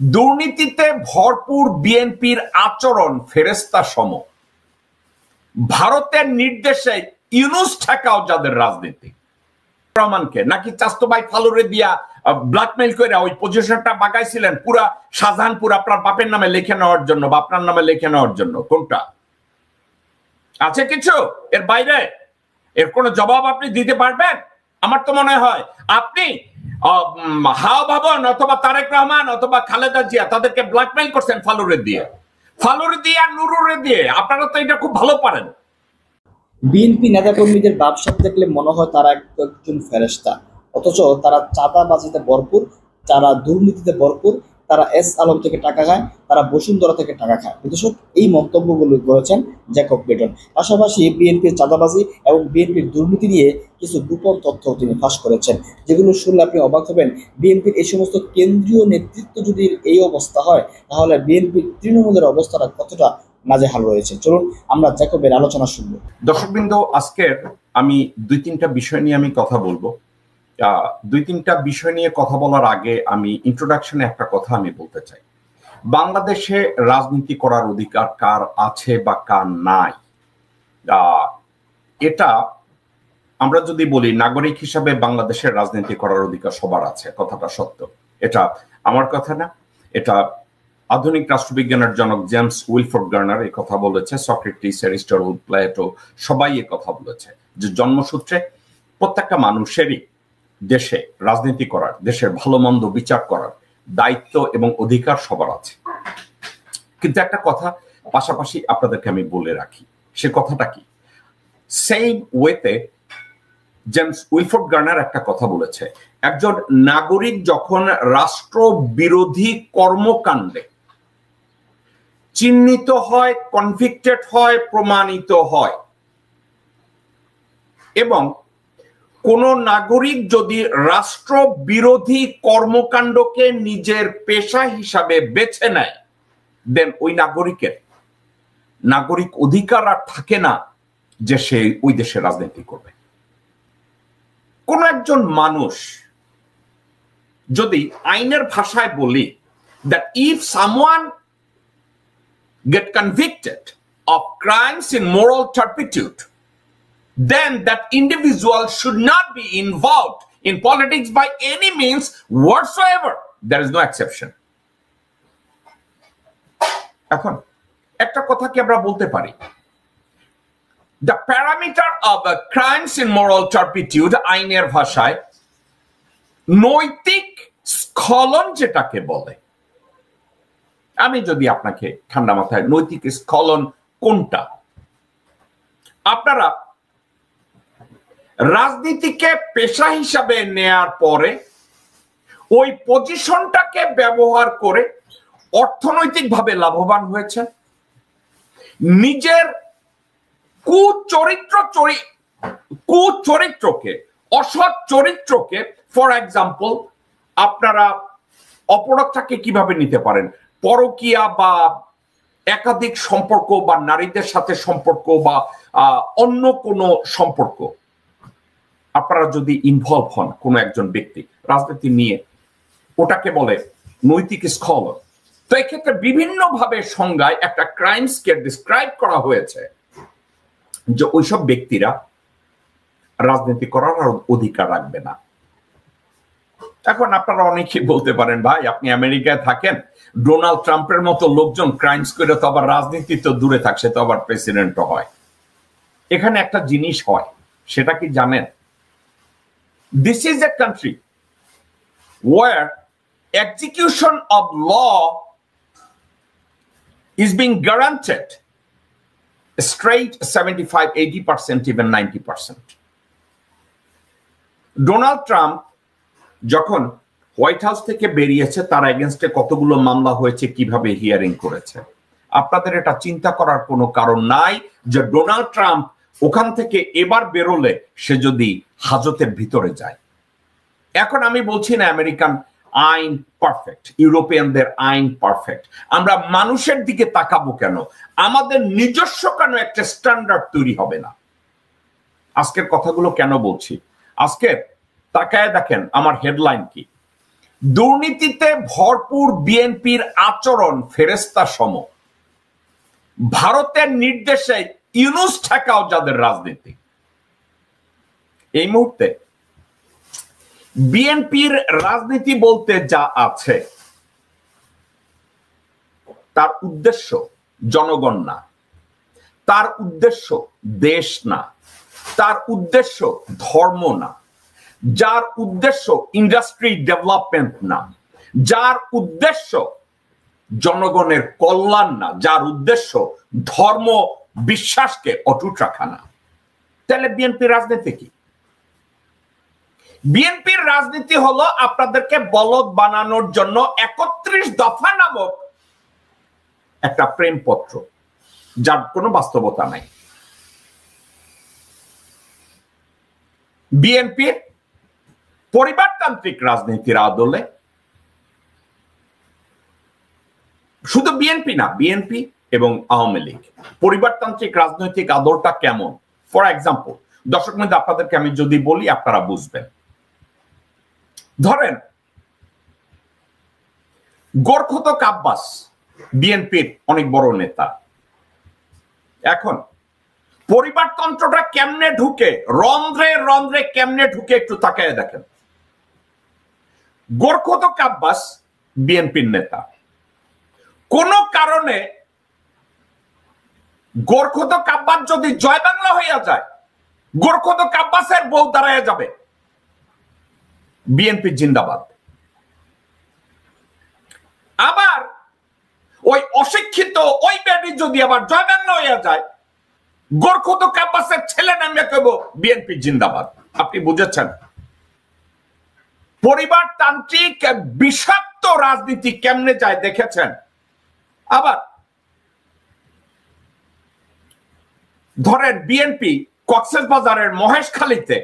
দুর্নীতিতে ভরপুর বিএনপির আচরণ ফেরেস্তা সম। ভারতের নির্দেশে ইউনূস ঠেকাও যাদের রাজনীতি, রহমানকে নাকি চাস্তো ভাই ফালুরে দিয়া ব্ল্যাকমেইল করে ওই পজিশনটা বাগাইছিলেন পুরা শাহজাহানপুর আপনার বাপের নামে লিখে নেওয়ার জন্য বা আপনার নামে লিখে নেওয়ার জন্য? কোনটা আছে কিছু এর বাইরে? এর কোন জবাব আপনি দিতে পারবেন? আমার তো মনে হয় আপনি হাওয়া ভবন অথবা তারেক রহমান অথবা খালেদা জিয়া তাদেরকে ব্ল্যাকমেইল করছেন ফালুরে দিয়ে আর নুরুরে দিয়ে। আপনারা তো এটা খুব ভালো পারেন। বিএনপি নেতাকর্মীদের ব্যবসা দেখলে মনে হয় তারা একজন ফেরেশতা, অথচ তারা চাঁদাবাজিতে ভরপুর, তারা দুর্নীতিতে ভরপুর, তারা এস আলম থেকে টাকা খায়, তারা বসুন্ধরা থেকে টাকা খায়। দর্শক, এই মন্তব্যগুলো করেছেন জ্যাকব বেটন। পাশাপাশি বিএনপির চাঁদাবাজি এবং বিএনপির দুর্নীতি নিয়ে কিছু গোপন তথ্য তিনি ফাঁস করেছেন, যেগুলো শুনলে আপনি অবাক হবেন। বিএনপির এই সমস্ত কেন্দ্রীয় নেতৃত্ব যদি এই অবস্থা হয়, তাহলে বিএনপির তৃণমূলের অবস্থাটা কতটা নাজেহাল রয়েছে। চলুন আমরা জ্যাকবের আলোচনা শুনবো। দর্শকবৃন্দ, আজকের আমি দুই তিনটা বিষয় নিয়ে আমি কথা বলবো। দুই তিনটা বিষয় নিয়ে কথা বলার আগে আমি ইন্ট্রোডাকশনে একটা কথা আমি বলতে চাই। বাংলাদেশে রাজনীতি করার অধিকার কার আছে বা কার নাই, এটা আমরা যদি বলি নাগরিক হিসাবে বাংলাদেশের রাজনীতি করার অধিকার সবার আছে, কথাটা সত্য। এটা আমার কথা না, এটা আধুনিক রাষ্ট্রবিজ্ঞানের জনক জেমস উইলফোর্ড গার্নার এই কথা বলেছে, সক্রেটিস, অ্যারিস্টটল, প্লেটো সবাই এই কথা বলেছে যে জন্মসূত্রে প্রত্যেকটা মানুষেরই দেশে রাজনীতি করার, দেশের ভালো মন্দ বিচার করার দায়িত্ব এবং অধিকার সবার আছে। কিন্তু একটা কথা পাশাপাশি আপনাদেরকে আমি বলে রাখি, সে কথাটা কি? সেম ওয়েতে জেমস উইলফোর্ড গার্নার একটা কথা বলেছে, একজন নাগরিক যখন রাষ্ট্র বিরোধী কর্মকাণ্ডে চিহ্নিত হয়, কনভিক্টেড হয়, প্রমাণিত হয়, এবং কোন নাগরিক যদি রাষ্ট্র বিরোধী কর্মকাণ্ডকে নিজের পেশা হিসাবে বেছে নেয়, দেন ওই নাগরিকের নাগরিক অধিকার আর থাকে না যে সে ওই দেশে রাজনীতি করবে। কোন একজন মানুষ যদি আইনের ভাষায় বলি that if someone get convicted of crimes in moral turpitude, then that individual should not be involved in politics by any means whatsoever. There is no exception. এখন একটা কথা কি আমরা বলতে পারি, the parameter of crimes in moral turpitude আইনের ভাষায় নৈতিক স্খলন যেটাকে বলে, আমি যদি আপনাকে ঠান্ডা মাথায় নৈতিক স্খলন কোনটা, আপনারা রাজনীতিকে পেশা হিসাবে নেয়ার পরে ওই পজিশনটাকে ব্যবহার করে অর্থনৈতিকভাবে লাভবান হয়েছে, নিজের কুচরিত্রকে, অসৎ চরিত্রকে, ফর এক্সাম্পল আপনারা অপরাধটাকে কিভাবে নিতে পারেন, পরকীয়া বা একাধিক সম্পর্ক বা নারীদের সাথে সম্পর্ক বা অন্য কোনো সম্পর্ক, আপনারা যদি ইনভলভ হন কোনো একজন ব্যক্তি রাজনীতি নিয়ে, ওটাকে বলে নৈতিক স্খলন। তো এক্ষেত্রে বিভিন্ন ভাবে সংজ্ঞায় একটা ক্রাইমসকে ডিসক্রাইব করা হয়েছে যে ওইসব ব্যক্তিরা রাজনীতি করার অধিকার রাখবে না। এখন আপনারা অনেকেই বলতে পারেন, ভাই আপনি আমেরিকায় থাকেন, ডোনাল্ড ট্রাম্পের মতো লোকজন ক্রাইমস করে তো আবার রাজনীতি তো দূরে থাকছে, তো আবার প্রেসিডেন্টও হয়। এখানে একটা জিনিস হয়, সেটা কি জানেন? This is a country where execution of law is being guaranteed straight 75, 80%, even 90%. Donald Trump যখন হোয়াইট হাউস থেকে বেরিয়েছে, তার এগেনস্টে কতগুলো মামলা হয়েছে, কিভাবে হিয়ারিং করেছে। আপনাদের এটা চিন্তা করার কোনো কারণ নাই যে ডোনাল্ড ট্রাম্প ওখান থেকে এবার বেরোলে সে যদি হাজতের ভিতরে যায়। এখন আমি বলছি না আমেরিকান আইন পারফেক্ট, ইউরোপিয়ানদের আইন পারফেক্ট। আমরা মানুষের দিকে তাকাবো কেন? আমাদের নিজস্ব কেন একটা স্ট্যান্ডার্ড তৈরি হবে না? আজকের কথাগুলো কেন বলছি? আজকে তাকায় দেখেন আমার হেডলাইন কি, দুর্নীতিতে ভরপুর বিএনপির আচরণ ফেরেস্তা সম। ভারতের নির্দেশে ইউনূস ঠেকাও যাদের রাজনীতি। এই মুহূর্তে বিএনপির রাজনীতি বলতে যা আছে তার উদ্দেশ্য জনগণ না, তার উদ্দেশ্য দেশ না, তার উদ্দেশ্য ধর্ম না, যার উদ্দেশ্য ইন্ডাস্ট্রি ডেভেলপমেন্ট না, যার উদ্দেশ্য জনগণের কল্যাণ না, যার উদ্দেশ্য ধর্ম বিশ্বাসকে অটুট রাখা না, তাহলে বিএনপির রাজনীতি কি? বিএনপির রাজনীতি হলো আপনাদেরকে বলদ বানানোর জন্য 31 দফা নামক একটা প্রেমপত্র, যার কোনো বাস্তবতা নাই। বিএনপির পরিবারতান্ত্রিক রাজনীতির আদলে, শুধু বিএনপি না, বিএনপি এবং আওয়ামী লীগ পরিবারতান্ত্রিক রাজনৈতিক আদলটা কেমন? ফর এক্সাম্পল, দর্শক মধ্যে আপনাদেরকে আমি যদি বলি আপনারা বুঝবেন। ধরেন গোরখতক আব্বাস বিএনপির অনেক বড় নেতা। এখন পরিবারতন্ত্রটা কেমনে ঢুকে, রন্ধ্রে রন্ধ্রে কেমনে ঢুকে একটু তাকায় দেখেন। গোরখতক আব্বাস বিএনপির নেতা, কোন কারণে গোরখতক আব্বাস যদি জয় বাংলা হইয়া যায়, গোরখতক আব্বাসের বউ দাঁড়ায় যাবে বিএনপি জিন্দাবাদ। আবার ওই অশিক্ষিত ওই ব্যাডি যদি আবার জয় বাংলা হইয়া যায়, গোরখতক আব্বাসের ছেলে নামে কইব বিএনপি জিন্দাবাদ। আপনি বুঝেছেন পরিবারতান্ত্রিক বিষাক্ত রাজনীতি কেমনে যায় দেখেছেন। আবার ধরেন বিএনপি কক্সবাজারের মহেশখালীতে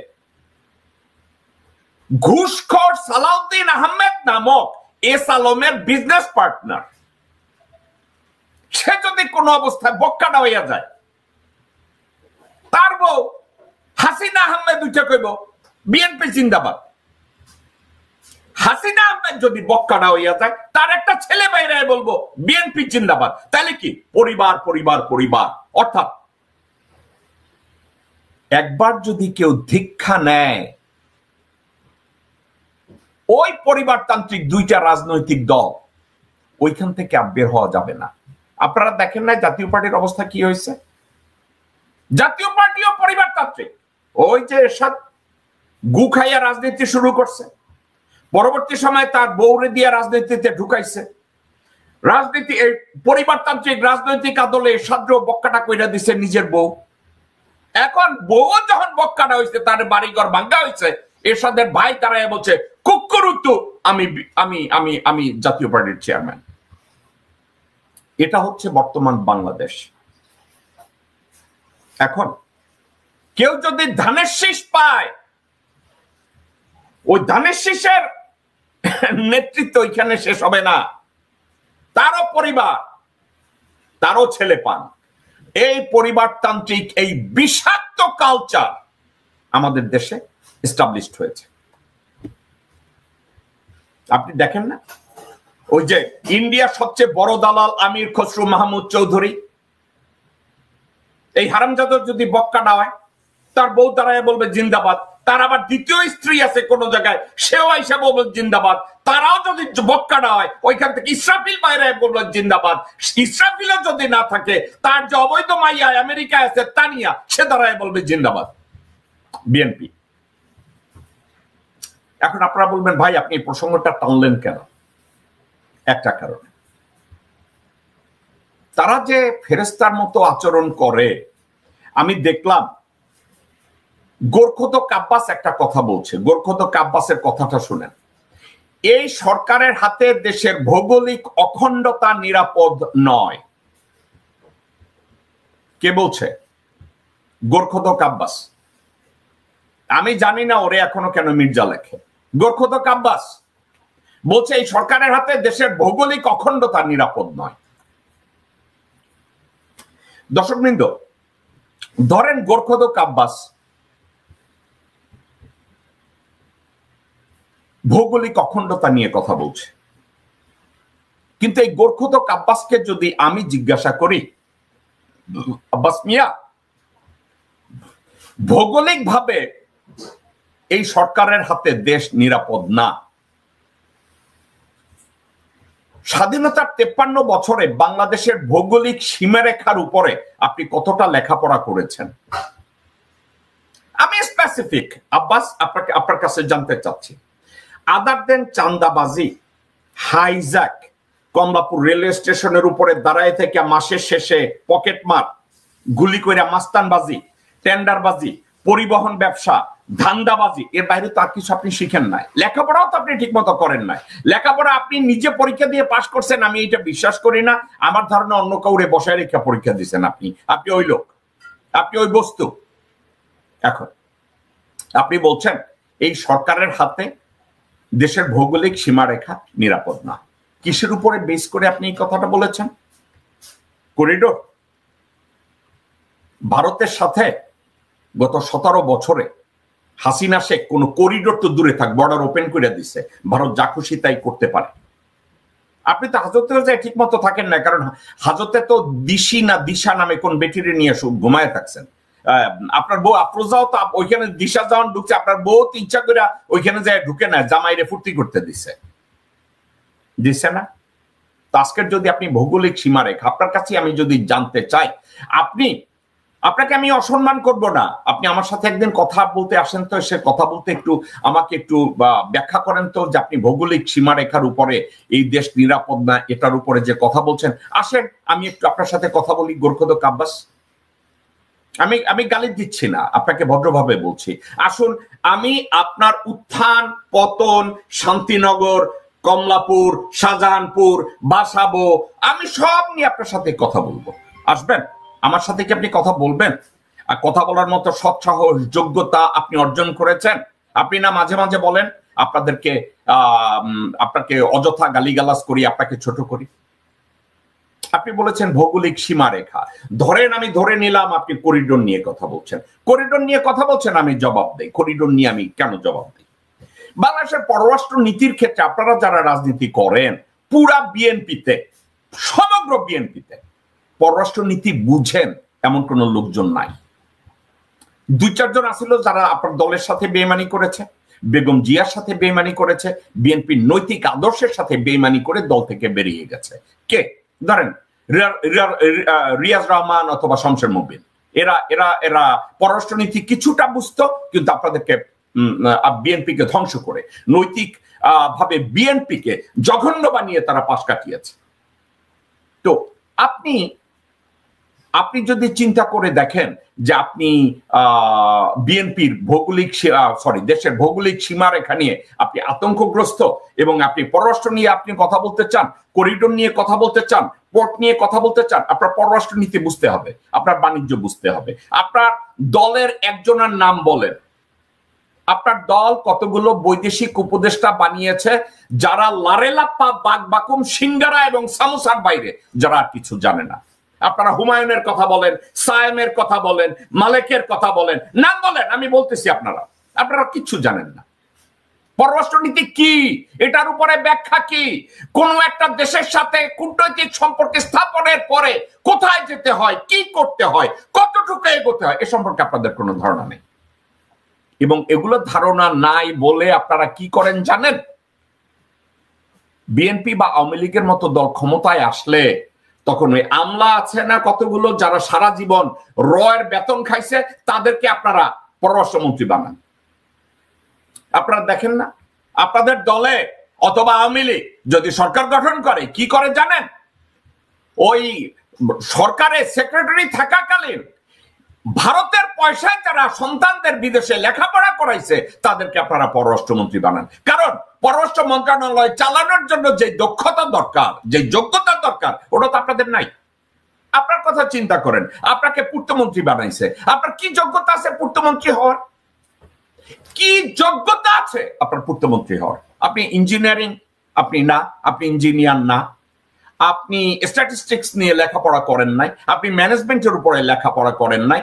ঘুষখোর সালাউদ্দিন আহমেদ নামক এস আলমের বিজনেস পার্টনার, সে যদি কোনো অবস্থায় বক্কাটা হইয়া যায়, তার বউ হাসিনা আহমেদ উঠে কইব বিএনপি জিন্দাবাদ। হাসিনা আহমেদ যদি বক্কাটা হইয়া যায়, তার একটা ছেলে বাইরে বলবো বিএনপি জিন্দাবাদ। তাহলে কি পরিবার পরিবার পরিবার। অর্থাৎ একবার যদি কেউ দীক্ষা নেয়, ওই পরিবারতান্ত্রিক দুইটা রাজনৈতিক দল ওইখান থেকে আর বের হওয়া যাবে না। আপনারা দেখেন না জাতীয় পার্টির অবস্থা কি হয়েছে? জাতীয় পার্টিও পরিবারতান্ত্রিক। ওই যে এরশাদ গু খাইয়া রাজনীতি শুরু করছে, পরবর্তী সময় তার বউরে দিয়ে রাজনীতিতে ঢুকাইছে। রাজনীতি পরিবারতান্ত্রিক রাজনৈতিক আদলে এরশাদ বক্কাটা কইরা দিছে নিজের বউ। এখন বউ যখন বক্কাটা হয়েছে, তার বাড়িঘর ভাঙ্গা হয়েছে, এরশাদের ভাই তারা বলছে কুক্কুরুতু আমি আমি আমি আমি জাতীয় পার্টির চেয়ারম্যান। এটা হচ্ছে বর্তমান বাংলাদেশ। এখন কেউ যদি ধানের শীষ পায়, ওই ধানের শীষের নেতৃত্ব এখানে শেষ হবে না, তারও পরিবার, তারও ছেলে পান। এই পরিবারতান্ত্রিক এই বিষাক্ত কালচার আমাদের দেশে এস্টাবলিশড হয়েছে। আপনি দেখেন না, ওই যে ইন্ডিয়ার সবচেয়ে বড় দালাল আমির খসরু মাহমুদ চৌধুরী, এই হারামজাদার যদি বক্কাটা হয়, তার বউ দাঁড়ায় বলবে জিন্দাবাদ। তার আবার দ্বিতীয় স্ত্রী আছে কোন জায়গায়, সেও আইসা বলবে জিন্দাবাদ। তারাও যদি বক্কাটা হয়, ওইখান থেকে ইসরাফিল বাইরে বলবে জিন্দাবাদ। ইসরাফিলও যদি না থাকে, তার যে অবৈধ মাইয়া আমেরিকায় আছে তানিয়া, সে দাঁড়ায় বলবে জিন্দাবাদ বিএনপি। এখন আপনারা বলবেন ভাই আপনি এই প্রসঙ্গটা টানলেন কেন? একটা কারণে, তারা যে ফেরেস্তার মতো আচরণ করে। আমি দেখলাম গোরখতক আব্বাস একটা কথা বলছে, গোরখতক আব্বাসের কথাটা শুনেন। এই সরকারের হাতে দেশের ভৌগোলিক অখণ্ডতা নিরাপদ নয়। কে বলছে? গোরখতক আব্বাস। আমি জানি না ওরে এখনো কেন মির্জা লেখে। গোরখতক আব্বাস বলছে এই সরকারের হাতে দেশের ভৌগোলিক অখণ্ডতা নিরাপদ নয়। দর্শকবৃন্দ, ধরেন গোরখতক আব্বাস ভৌগোলিক অখণ্ডতা নিয়ে কথা বলছে। কিন্তু এই গোর্খোদক আব্বাসকে যদি আমি জিজ্ঞাসা করি, আব্বাস মিয়া, ভৌগোলিক ভাবে এই সরকারের হাতে দেশ নিরাপদ না। স্বাধীনতার 53 বছরে বাংলাদেশের ভৌগোলিক সীমারেখার উপরে আপনি কতটা লেখাপড়া করেছেন? আমি স্পেসিফিক আব্বাস আপনার কাছে জানতে চাচ্ছি, আদার দেন চান্দাবাজি, হাইজ্যাক, কমলাপুর রেলওয়ে স্টেশনের উপরে দাঁড়ায় থেকে মাসের শেষে পকেটমার, গুলি কইরা মাস্তানবাজি, টেন্ডারবাজি, পরিবহন ব্যবসা, ধান্দাবাজি, এর বাইরে তো আর কিছু আপনি শিখেন নাই। লেখাপড়াও তো আপনি ঠিক মতো করেন নাই। লেখাপড়া আপনি নিজে পরীক্ষা দিয়ে পাশ করছেন, আমি এটা বিশ্বাস করি না। আমার ধারণা অন্য কাউরে বসায় রেখে পরীক্ষা দিচ্ছেন আপনি ওই লোক, আপনি ওই বস্তু। এখন আপনি বলছেন এই সরকারের হাতে দেশের ভৌগোলিক সীমারেখা নিরাপদ না। কিসের উপরে বেস করে আপনি এই কথাটা বলেছেন? করিডোর। ভারতের সাথে গত 17 বছরে হাসিনা শেখ কোন করিডোর তো দূরে থাক, বর্ডার ওপেন করে দিছে, ভারত যা খুশি তাই করতে পারে। আপনি তো হাজতে যায় ঠিক মতো থাকেন না, কারণ হাজতে তো দিশা নামে কোন বেটিরে নিয়ে ঘুমায় থাকছেন। আপনার বউ আফরোজাও তো ওইখানে দিশা যখন ঢুকছে, আপনার বউ তো ইচ্ছা করে ওইখানে যায় ঢুকে না, জামাইরে ফুর্তি করতে দিছে না। তো আজকের যদি আপনি ভৌগোলিক সীমারেখা, আপনার কাছে আমি যদি জানতে চাই, আপনাকে আমি অসম্মান করব না, আপনি আমার সাথে একদিন কথা বলতে আসেন তো, সে কথা বলতে আমাকে একটু ব্যাখ্যা করেন তো যে আপনি ভৌগোলিক সীমারেখার উপরে এই দেশ নিরাপদ না, এটার উপরে যে কথা বলছেন, আসেন আমি একটু আপনার সাথে কথা বলি। গোর্খোদক আব্বাস, আমি গালি দিচ্ছি না, আপনাকে ভদ্রভাবে বলছি, আসুন আমি আপনার উত্থান পতন, শান্তিনগর, কমলাপুর, শাহজাহানপুর, বাসাবো, আমি সব নিয়ে আপনার সাথে কথা বলবো। আসবেন আমার সাথে, কি আপনি কথা বলবেন? আর কথা বলার মতো সৎ সাহস, যোগ্যতা আপনি অর্জন করেছেন? আপনি না মাঝে মাঝে বলেন আপনাকে অযথা গালিগালাজ করি, আপনাকে ছোট করি। আপনি বলেছেন ভৌগোলিক সীমারেখা, আমি ধরে নিলাম আপনি করিডোর নিয়ে কথা বলছেন। করিডোর নিয়ে কথা বলছেন, আমি জবাব দেই। করিডোর নিয়ে আমি কেন জবাব দিই? বাংলাদেশের পররাষ্ট্র নীতির ক্ষেত্রে আপনারা যারা রাজনীতি করেন, পুরা বিএনপিতে, সমগ্র বিএনপিতে পররাষ্ট্র নীতি বুঝেন এমন কোন লোকজন নাই। 2-4 জন আসিল যারা আপনার দলের সাথে বেইমানি করেছে, বেগম জিয়ার সাথে বেইমানি করেছে, বিএনপির নৈতিক আদর্শের সাথে বেইমানি করে দল থেকে বেরিয়ে গেছে। কে? ধরেন রিয়াজ রহমান অথবা শমশের মুবিন। এরা পররাষ্ট্রনীতি কিছুটা বুঝতো, কিন্তু আপনাদেরকে বিএনপিকে ধ্বংস করে নৈতিক ভাবে বিএনপিকে জঘন্য বানিয়ে তারা পাশ কাটিয়েছে। তো আপনি যদি চিন্তা করে দেখেন যে আপনি বিএনপির দেশের ভৌগোলিক সীমারেখা নিয়ে আপনি আতঙ্কগ্রস্ত, এবং আপনি পররাষ্ট্র নিয়ে আপনি কথা বলতে চান, করিডোর নিয়ে কথা বলতে চান, পোর্ট নিয়ে কথা বলতে চান, আপনার পররাষ্ট্র নীতি বুঝতে হবে, আপনার বাণিজ্য বুঝতে হবে। আপনার দলের একজনের নাম বলেন, আপনার দল কতগুলো বৈদেশিক উপদেষ্টা বানিয়েছে যারা লারেলাপ্পা, বাগবাকুম, সিঙ্গারা এবং সামোসার বাইরে যারা আর কিছু জানে না। আপনারা হুমায়ুনের কথা বলেন, সায়েমের কথা বলেন, মালেকের কথা বলেন, নাম বলেন, আমি বলতেছি আপনারা কিচ্ছু জানেন না। পররাষ্ট্রনীতি কি, এটার উপরে ব্যাখ্যা কি, কোন একটা দেশের সাথে কূটনৈতিক সম্পর্ক স্থাপনের পরে কোথায় যেতে হয়, কি করতে হয়, কতটুকু এগোতে হয়, এ সম্পর্কে আপনাদের কোনো ধারণা নেই। এবং এগুলো ধারণা নাই বলে আপনারা কি করেন জানেন? বিএনপি বা আওয়ামী লীগের মতো দল ক্ষমতায় আসলে তখন ওই আমলা আছে না কতগুলো, যারা সারা জীবন রয়ের বেতন খাইছে, তাদেরকে আপনারা পররাষ্ট্রমন্ত্রী বানান। আপনারা দেখেন না আপনাদের দলে অথবা আওয়ামী লীগ যদি সরকার গঠন করে কি করে জানেন? ওই সরকারের সেক্রেটারি থাকাকালীন ভারতের পয়সায় যারা সন্তানদের বিদেশে লেখাপড়া করাইছে তাদেরকে আপনারা পররাষ্ট্রমন্ত্রী বানান। কারণ পররাষ্ট্র মন্ত্রণালয় চালানোর জন্য যে দক্ষতা দরকার, যে যোগ্যতা দরকার, ওটা তো আপনাদের নাই। আপনার কথা চিন্তা করেন, আপনাকে পূর্তমন্ত্রী বানাইছে, আপনার কি যোগ্যতা আছে পূর্তমন্ত্রী হওয়ার? কি যোগ্যতা আছে আপনার পূর্তমন্ত্রী হওয়ার? আপনি ইঞ্জিনিয়ারিং, আপনি ইঞ্জিনিয়ার না, আপনি স্ট্যাটিস্টিক্স নিয়ে লেখাপড়া করেন নাই, আপনি ম্যানেজমেন্টের উপরে লেখাপড়া করেন নাই।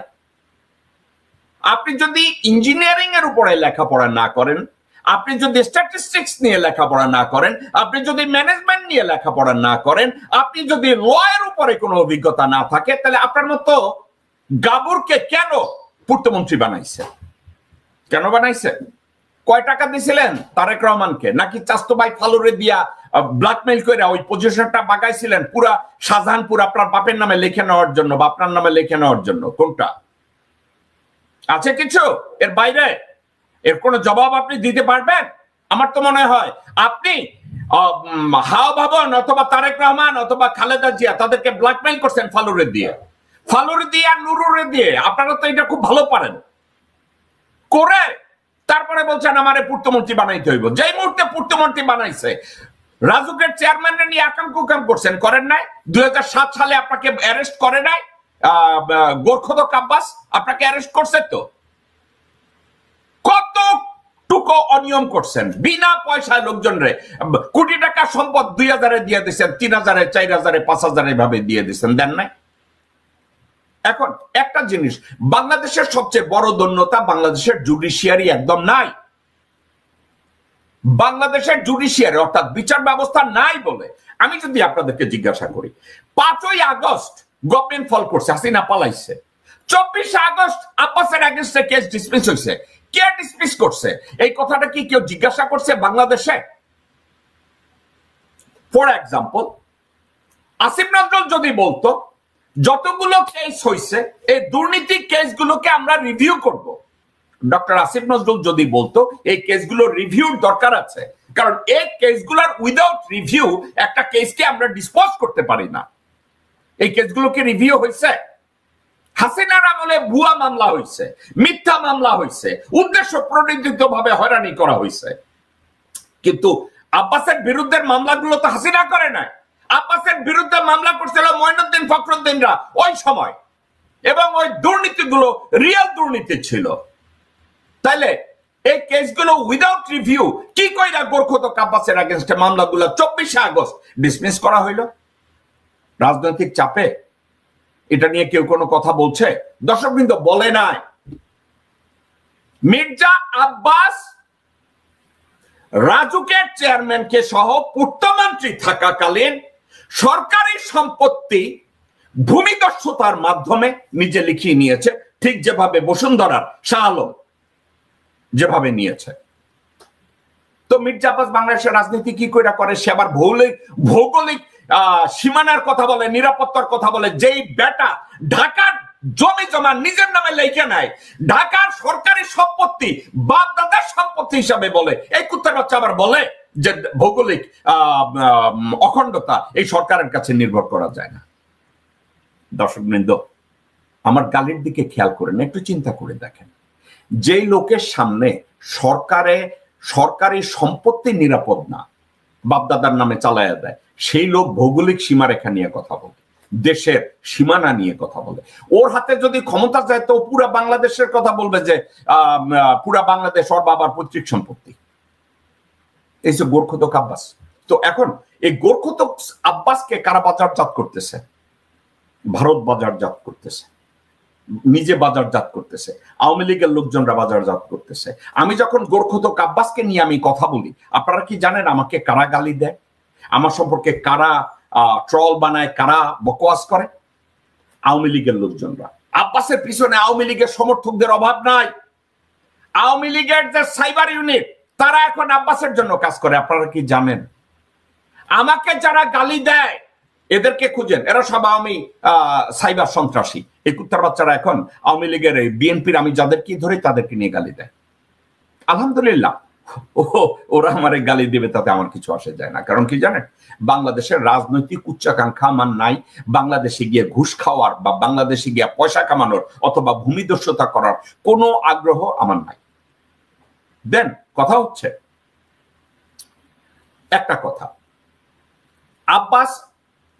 আপনি যদি ইঞ্জিনিয়ারিং এর উপরে লেখাপড়া না করেন, আপনি যদি স্ট্যাটিস্টিক্স নিয়ে লেখাপড়া না করেন, আপনি যদি ম্যানেজমেন্ট নিয়ে লেখাপড়া না করেন, আপনি যদি ল এর উপরে কোনো অভিজ্ঞতা না থাকে, তাহলে আপনার মতো গাবুরকে কেন পূর্তমন্ত্রী বানাইছে? কেন বানাইছে? কয় টাকা দিছিলেন তারেক রহমানকে? নাকি চাস্তু ভাই ফালুরে দিয়া ব্ল্যাকমেইল করে ওই পজিশনটা বাগাইছিলেন পুরা শাহজাহানপুর আপনার বাপের নামে লিখে নেওয়ার জন্য বা আপনার নামে লিখে নেওয়ার জন্য? কোনটা আছে কিছু এর বাইরে? এর কোনো জবাব আপনি দিতে পারবেন? আমার তো মনে হয় আপনি হাওয়া ভবন অথবা তারেক রহমান অথবা খালেদা জিয়া তাদেরকে ব্ল্যাকমেইল করছেন ফালুরে দিয়ে আর নুরুরে দিয়ে। আপনারা তো এটা খুব ভালো পারেন করে তারপরে বলছেন আমারে পূর্তমন্ত্রী বানাইতে হইব। যেই মুহূর্তে পূর্তমন্ত্রী বানাইছে, রাজুকের চেয়ারম্যানের নিয়ে আকাম কুকাম করছেন, করেন নাই? 2007 সালে আপনাকে অ্যারেস্ট করে নাই গোরখদক আব্বাস? আপনাকে অ্যারেস্ট করছে তো? কতটুকু অনিয়ম করছেন বিনা পয়সায় লোকজনরে? কোটি টাকা সম্পদ 2000-এ দিয়ে দিচ্ছেন, 3000-এ, 4000-এ, 5000-এ ভাবে দিয়ে দিচ্ছেন, দেন নাই? এখন একটা জিনিস, বাংলাদেশের সবচেয়ে বড় দন্যতা, বাংলাদেশের জুডিশিয়ারি একদম নাই। বাংলাদেশের জুডিশিয়ারি অর্থাৎ বিচার ব্যবস্থা নাই বলে আমি যদি আপনাদেরকে জিজ্ঞাসা করি, 5ই আগস্ট গভর্নমেন্ট ফল করছে, হাসিনা পালাইছে, 24 আগস্ট আব্বাসের এগেইনস্টে কেস ডিসমিস হয়েছে, কে ডিসমিস করছে? এই কথাটা কি কেউ জিজ্ঞাসা করছে বাংলাদেশে? ফর এক্সাম্পল, আসিফ নজরুল যদি বলতো যতগুলো কেস হয়েছে এই দুর্নীতি কেসগুলোকে আমরা রিভিউ করব, ডক্টর আসিফ নজরুল যদি বলতো এই কেসগুলো রিভিউর দরকার আছে, কারণ এই কেসগুলোর উইদাউট রিভিউ একটা কেসকে আমরা ডিসপোজ করতে পারি না। এই কেসগুলোকে রিভিউ হয়েছে? হাসিনার আমলে ভুয়া মামলা হয়েছে, মিথ্যা মামলা হয়েছে, উদ্দেশ্য প্রণোদিত ভাবে হয়রানি করা হয়েছে, কিন্তু আব্বাসের বিরুদ্ধে মামলাগুলো তো হাসিনা করে নাই। আব্বাসের বিরুদ্ধে মামলা করছিল মঈনুদ্দিন ফখরুদ্দিনরা ওই সময়, এবং ওই দুর্নীতিগুলো রিয়েল দুর্নীতি ছিল। তাইলে এই কেসগুলো উইদাউট রিভিউ কি কইরা গোরখদক আব্বাসের এগেইনস্টে মামলাগুলো 24 আগস্ট ডিসমিস করা হইল? রাজনৈতিক চাপে? এটা নিয়ে কেউ কোনো কথা বলছে? দর্শকবৃন্দ, বলে নাই। মির্জা আব্বাস রাজুকের চেয়ারম্যানকে সহ পূর্তমন্ত্রী থাকাকালীন সরকারি সম্পত্তি ভূমিদস্যুতার মাধ্যমে নিজে লিখিয়ে নিয়েছে, ঠিক যেভাবে বসুন্ধরার শাহ আলম যেভাবে নিয়েছে। তো মির্জা আব্বাস বাংলাদেশের রাজনীতি কি করে? সে আবার ভৌগোলিক সীমানার কথা বলে, নিরাপত্তার কথা বলে। যেই বেটা ঢাকার জমি জমা নিজের নামে লেখে নেয়, ঢাকার সরকারি সম্পত্তি বাপ দাদার সম্পত্তি হিসাবে বলে, এই কুত্তার বাচ্চা আবার বলে যে ভৌগোলিক অখণ্ডতা এই সরকারের কাছে নির্ভর করা যায় না। দর্শকবৃন্দ, আমার গালির দিকে খেয়াল করেন, একটু চিন্তা করে দেখেন, যেই লোকের সামনে সরকারি সম্পত্তি নিরাপদ না, বাপদাদার নামে চালায়া দেয়, সেই লোক ভৌগোলিক সীমারেখা নিয়ে কথা বলে, দেশের সীমানা নিয়ে কথা বলে। ওর হাতে যদি ক্ষমতা যায় তো পুরা বাংলাদেশের কথা বলবে যে পুরা বাংলাদেশ ওর বাবার পৈতৃক সম্পত্তি। এই যে গোরখদক আব্বাস, তো এখন এই গোরখদক আব্বাসকে কারা বাজারজাত করতেছে? ভারত বাজারজাত করতেছে, নিজে বাজারজাত করতেছে, আওয়ামী লীগের লোকজনরা বাজারজাত করতেছে। আমি যখন গোরখদক আব্বাসকে নিয়ে আমি কথা বলি, আপনারা কি জানেন আমাকে কারা গালি দেয়, আমার সম্পর্কে কারা ট্রল বানায়, কারা বকওয়াস করে? আওয়ামী লীগের লোকজনরা। আব্বাসের পিছনে আওয়ামী লীগের সমর্থকদের অভাব নাই। আওয়ামী লীগের যে সাইবার ইউনিট, তারা এখন আব্বাসের জন্য কাজ করে। আপনারা কি জানেন? আমাকে যারা গালি দেয় এদেরকে খুঁজেন, এরা সব আওয়ামী সাইবার সন্ত্রাসী। এই কুত্তার বাচ্চারা এখন আওয়ামী লীগের বিএনপির আমি যাদেরকে ধরে তাদেরকে নিয়ে গালি দেয়। আলহামদুলিল্লাহ, ওরা আমার গালি দেবে, তাতে আমার কিছু আসে যায় না। কারণ কি জানেন, বাংলাদেশের রাজনৈতিক উচ্চাকাঙ্ক্ষা আমার নাই। বাংলাদেশে গিয়ে ঘুষ খাওয়ার বা বাংলাদেশে গিয়ে পয়সা কামানোর অথবা ভূমিদস্যুতা করার কোনো আগ্রহ আমার নাই। দেন কথা হচ্ছে একটা কথা, আব্বাস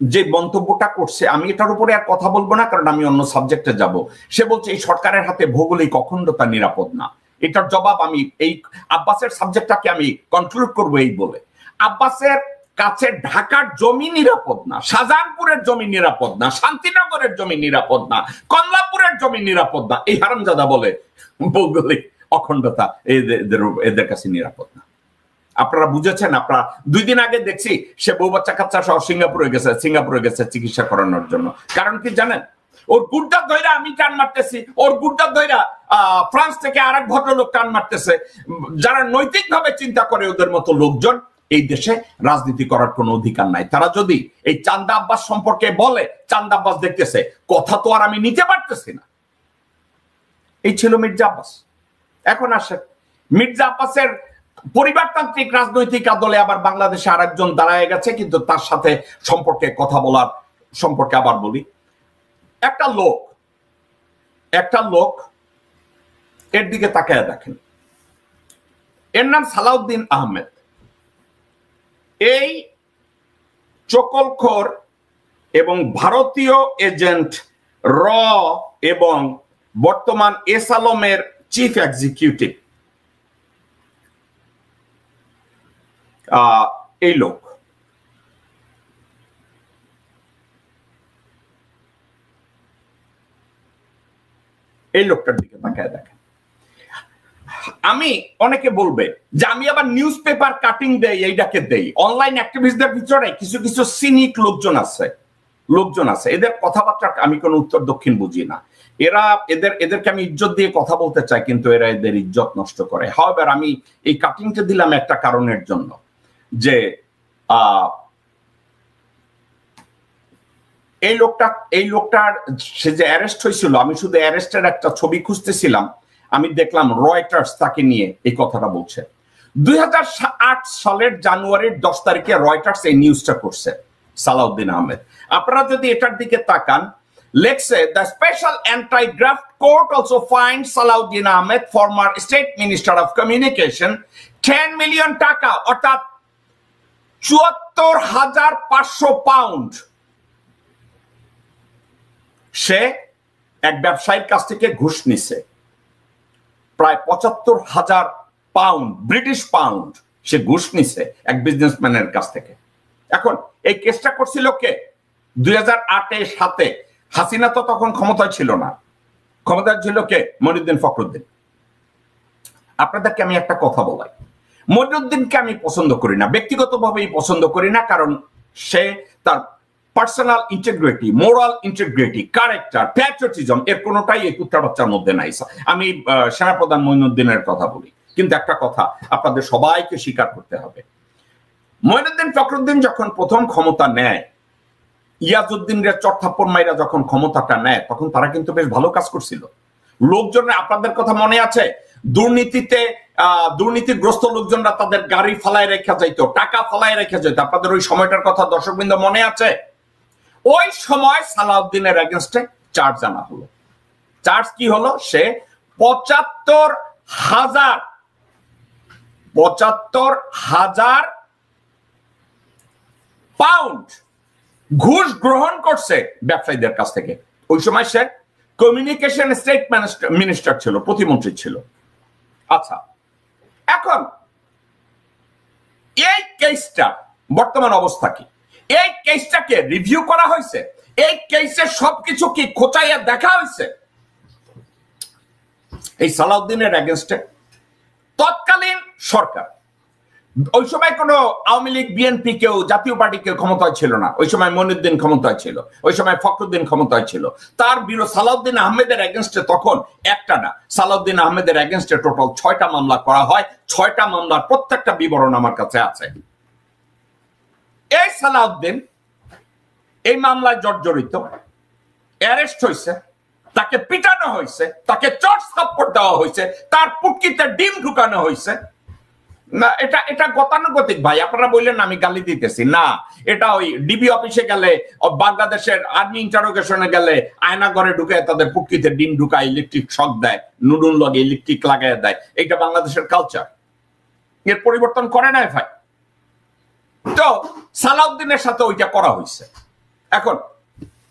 যে মন্তব্যটা করছে, আমি এটার উপরে আর কথা বলবো না, কারণ আমি অন্য সাবজেক্টে যাব। সে বলছে এই সরকারের হাতে ভৌগোলিক অখণ্ডতা নিরাপদ না। এটার জবাব আমি এই আব্বাসের সাবজেক্টটাকে আমি কনক্লুড করবো এই বলে, আব্বাসের কাছে ঢাকার জমি নিরাপদ না, শাহজাহানপুরের জমি নিরাপদ না, শান্তিনগরের জমি নিরাপদ না, কমলাপুরের জমি নিরাপদ না। এই হারামজাদা বলে ভৌগোলিক অখণ্ডতা এদের কাছে নিরাপদ না। আপনারা বুঝেছেন? আপনারা 2 দিন আগে দেখছি সে বউ বাচ্চা কাচ্চা সহ সিঙ্গাপুরে গেছে চিকিৎসা করানোর জন্য। কারণ কি জানেন? ওর গুড্ডা ধইরা আমি টান মারতেছি, ওর গুড্ডা ধইরা ফ্রান্স থেকে আরেক ভদ্রলোক টান মারতেছে। যারা নৈতিকভাবে চিন্তা করে ওদের মতো লোকজন এই দেশে রাজনীতি করার কোনো অধিকার নাই। তারা যদি এই চান্দা আব্বাস সম্পর্কে বলে, চান্দা আব্বাস দেখতেছে, কথা তো আর আমি নিতে পারতেছি না। এই ছিল মির্জা আব্বাস। এখন আসেন, মির্জা আব্বাসের পরিবারতান্ত্রিক রাজনৈতিক আদলে আবার বাংলাদেশে আরেকজন দাঁড়ায় গেছে, কিন্তু তার সাথে সম্পর্কে কথা বলার সম্পর্কে আবার বলি। একটা লোক এর দিকে তাকায় দেখেন, এর নাম সালাউদ্দিন আহমেদ। এই চকলখোর এবং ভারতীয় এজেন্ট র এবং বর্তমান এস আলমের চিফ এক্সিকিউটিভ এই লোক। এই লোকটার দিকে তাকায় দেখেন। আমি অনেকে বলবে যে আমি আবার নিউজ পেপার কাটিং দেই, এইটাকে দেই। অনলাইন অ্যাক্টিভিস্টদের ভিতরে কিছু কিছু সিনিক লোকজন আছে। এদের কথাবার্তা আমি কোনো উত্তর দক্ষিণ বুঝি না। এদেরকে আমি ইজ্জত দিয়ে কথা বলতে চাই, কিন্তু এরা এদের ইজ্জত নষ্ট করে। হাওয়েভার আমি এই কাটিংটা দিলাম একটা কারণের জন্য, যে এই লোকটার সে যে অ্যারেস্ট হয়েছিল, আমি শুধু অ্যারেস্টের একটা ছবি খুঁজতেছিলাম, আমি দেখলাম রয়টার্স তাকে নিয়ে এই কথাটা বলছে। 2008 সালের জানুয়ারির 10 তারিখে রয়টার্স এই নিউজটা করছে সালাউদ্দিন আহমেদ। আপনারা যদি এটার দিকে তাকান, লেখছে the special anti graft court also fined Salahuddin Ahmed, former state minister of communication, 10 million taka অর্থাৎ 74,500 পাউন্ড সে এক ব্যবসায়ীর কাছ থেকে ঘুষ নিছে। প্রায় 75,000 পাউন্ড, ব্রিটিশ পাউন্ড সে ঘুষ নিছে এক বিজনেসম্যানের কাছ থেকে। এখন এই কেসটা করছিল কে? 2008-7 হাসিনা তো তখন ক্ষমতায় ছিল না, ক্ষমতায় ছিল কে? মনিউদ্দিন ফখরুদ্দিন। আপনাদেরকে আমি একটা কথা বলাই, মনিউদ্দিনকে আমি পছন্দ করি না, ব্যক্তিগতভাবেই পছন্দ করি না। কারণ সে তার personal integrity, moral integrity, character, patriotism এর কোনোটাই এই কুত্তা বাচ্চার মধ্যে নাই। আমি সেনাপ্রধান মঈনুদ্দিনের কথা বলি, কিন্তু একটা কথা আপনাদের সবাইকে স্বীকার করতে হবে, মঈনুদ্দিন ফখরুদ্দিন যখন প্রথম ক্ষমতা নেয়, ইয়াজউদ্দিনের চট্টাপ্পর মাইরা যখন ক্ষমতাটা নেয়, তখন তারা কিন্তু বেশ ভালো কাজ করছিল। লোকজন, আপনাদের কথা মনে আছে, দুর্নীতিগ্রস্ত লোকজনরা তাদের গাড়ি ফালায় রেখে যাইতো, টাকা ফালায় রেখে যেত। আপনাদের ওই সময়টার কথা দর্শকবৃন্দ মনে আছে? ওই সময় সালাউদ্দিনের এগেনস্টে চার্জ আনা হলো। চার্জ কি হলো? সে 75,000 পাউন্ড ঘুষ গ্রহণ করছে ব্যবসায়ীদের কাছ থেকে। ওই সময় সে কমিউনিকেশন স্টেট মিনিস্টার ছিল, প্রতিমন্ত্রী ছিল। আচ্ছা, এখন এই কেসটা বর্তমান অবস্থা কি? এই কেসটাকে রিভিউ করা হয়েছে? এই কেসের সবকিছু কি খোঁচাইয়া দেখা হয়েছে? এই সালাউদ্দিনের এগেনস্টে তৎকালীন সরকার, ওই সময় কোনো আওয়ামী লীগ, বিএনপি কেউ, জাতীয় পার্টি কেউ ক্ষমতায় ছিল না। ওই সময় মঈনুদ্দিন ক্ষমতায় ছিল, ওই সময় ফখরুদ্দিন ক্ষমতায় ছিল। তার বিরুদ্ধে সালাউদ্দিন আহমেদের এগেনস্টে তখন একটা না, সালাউদ্দিন আহমেদের এগেনস্টে টোটাল 6টা মামলা করা হয়। 6টা মামলার প্রত্যেকটা বিবরণ আমার কাছে আছে। এই সালাউদ্দিন এই মামলায় জর্জরিত, অ্যারেস্ট হয়েছে, তাকে পিটানো হয়েছে, তাকে চট থাপ্পড় দেওয়া হয়েছে, তার পুটকিতে ডিম ঢুকানো হয়েছে। না, এটা গতানুগতিক ভাই। আপনারা বললেন আমি গালি দিতেছি না, এটা ওই ডিবি অফিসে গেলে, বাংলাদেশের আর্মি ইন্টারোগেশনে গেলে আয়না ঘরে ঢুকে তাদের পুটকিতে ডিম ঢুকায়, ইলেকট্রিক শক দেয়, নুডুল লগে ইলেকট্রিক লাগাই দেয়। এটা বাংলাদেশের কালচার, এর পরিবর্তন করে নাই ভাই। তো সালাউদ্দিনের সাথে ওইটা করা হয়েছে। এখন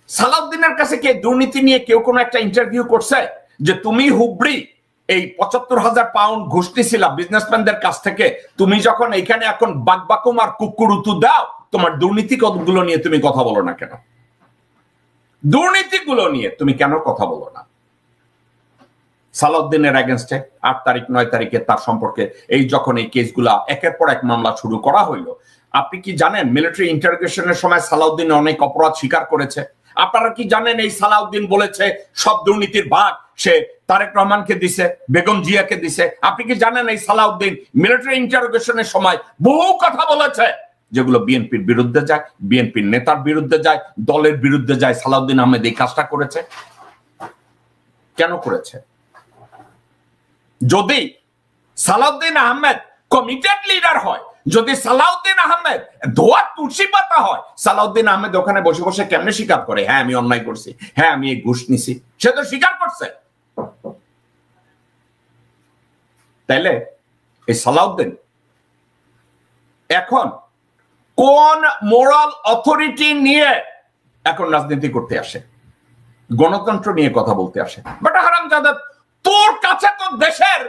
সালাউদ্দিনের কাছে কি দুর্নীতি নিয়ে কেউ কোনো একটা ইন্টারভিউ করছে যে তুমি হুবড়ি এই 75,000 পাউন্ড ঘুষ নিছিলা বিজনেসম্যানদের কাছ থেকে, তুমি যখন এইখানে এখন বাকবাকুম আর কুকুরুতু দাও, তোমার দুর্নীতিগুলো নিয়ে তুমি কথা বলো না কেন? দুর্নীতিগুলো নিয়ে তুমি কেন কথা বলো না? সালাউদ্দিনের এগেনস্টে 8 তারিখ 9 তারিখে তার সম্পর্কে এই যখন এই কেসগুলা একের পর এক মামলা শুরু করা হইল, আপনি কি জানেন মিলিটারি ইন্টারোগেশনের সময় সালাউদ্দিন অনেক অপরাধ স্বীকার করেছে? আপনারা কি জানেন এই সালাউদ্দিন বলেছে সব দুর্নীতির ভাগ সে তারেক রহমানকে দিছে, বেগম জিয়াকে দিছে? আপনি কি জানেন এই সালাউদ্দিন মিলিটারি ইন্টারোগেশনের সময় বহু কথা বলেছে যেগুলো বিএনপির বিরুদ্ধে যায়, বিএনপির নেতার বিরুদ্ধে যায়, দলের বিরুদ্ধে যায়? সালাউদ্দিন আহমেদ এই কাজটা করেছে কেন করেছে? যদি সালাউদ্দিন আহমেদ কমিটেড লিডার হয়, যদি সালাউদ্দিন আহমেদ ধোয়া তুলসী পাতা হয়, সালাউদ্দিন আহমেদ ওখানে বসে বসে কেমনে স্বীকার করে হ্যাঁ আমি অন্যায় করছি, হ্যাঁ আমি এই ঘুষ নিছি? সে তো স্বীকার করছে। তাইলে এই সালাউদ্দিন এখন কোন মোরাল অথরিটি নিয়ে এখন রাজনীতি করতে আসে? গণতন্ত্র নিয়ে কথা বলতে আসে। বাট হারামজাদা, তোর কাছে তো দেশের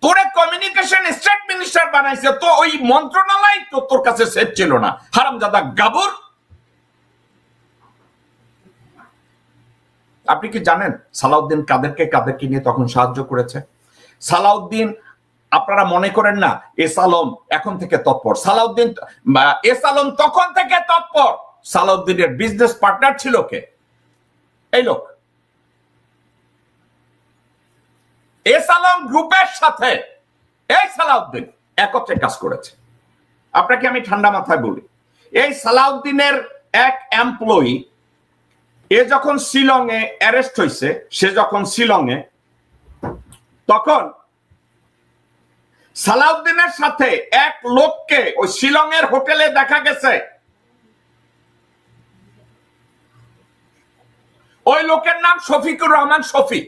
তোরে কমিউনিকেশন স্টেট মিনিস্টার বানাইছে, তো ওই মন্ত্রণালয় তো তোর কাছে সেফ ছিল না। হারামজাদা গাবর, আপনি কি জানেন সালাউদ্দিন কাদেরকে নিয়ে তখন সাহায্য করেছে? সালাউদ্দিন, আপনারা মনে করেন না এস আলম এখন থেকে তৎপর, সালাউদ্দিন এস আলম তখন থেকে তৎপর। সালাউদ্দিনের বিজনেস পার্টনার ছিল কে? এই লোক। এস আলম গ্রুপের সাথে এই সালাউদ্দিন একত্রে কাজ করেছে। আপনাকে আমি ঠান্ডা মাথায় বলি, এই সালাউদ্দিনের এক এমপ্লয়ি এ যখন শিলংয়ে অ্যারেস্ট হয়েছে, সে যখন শিলংয়ে, তখন সালাউদ্দিনের সাথে এক লোককে ওই শিলংয়ের হোটেলে দেখা গেছে। ওই লোকের নাম শফিকুর রহমান শফি।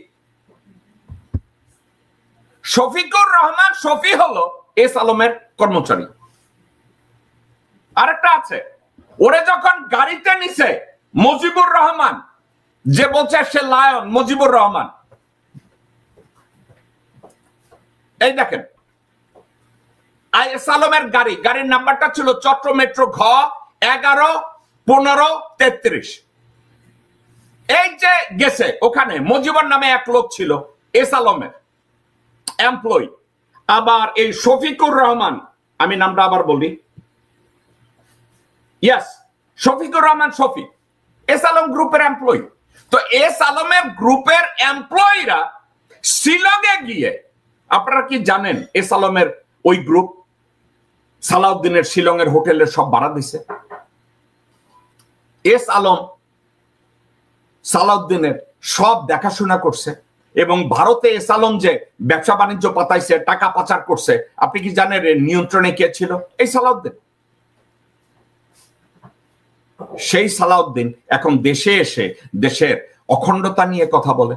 শফিকুর রহমান শফি হলো এস আলমের কর্মচারী। আরেকটা আছে, ওরে যখন গাড়িতে নিছে মুজিবুর রহমান, যে বলছে সে লায়ন, মুজিবুর রহমান, এই দেখেন এস আলমের গাড়ির নাম্বারটা ছিল চট্ট মেট্রো ঘ 11-15-33। এই যে গেছে ওখানে মুজিবুর নামে এক লোক ছিল এস আলমের এমপ্লয়ি। আবার এই শফিকুর রহমান, আমি নামটা আবার বলি, ইয়েস, শফিকুর রহমান শফি এস আলম গ্রুপের এমপ্লয়ি। তো এস আলমের গ্রুপের এমপ্লয়িরা শিলংয়ে গিয়ে, আপনারা কি জানেন এস আলমের ওই গ্রুপ সালাউদ্দিনের শিলংয়ের হোটেলের সব ভাড়া দিছে? এস আলম সালাউদ্দিনের সব দেখাশোনা করছে, এবং ভারতে এস আলম যে ব্যবসা বাণিজ্য পাতাইছে, টাকা পাচার করছে, আপনি কি জানেন নিয়ন্ত্রণে কে ছিল? এই সালাউদ্দিন। সেই সালাউদ্দিন এখন দেশে এসে দেশের অখণ্ডতা নিয়ে কথা বলে,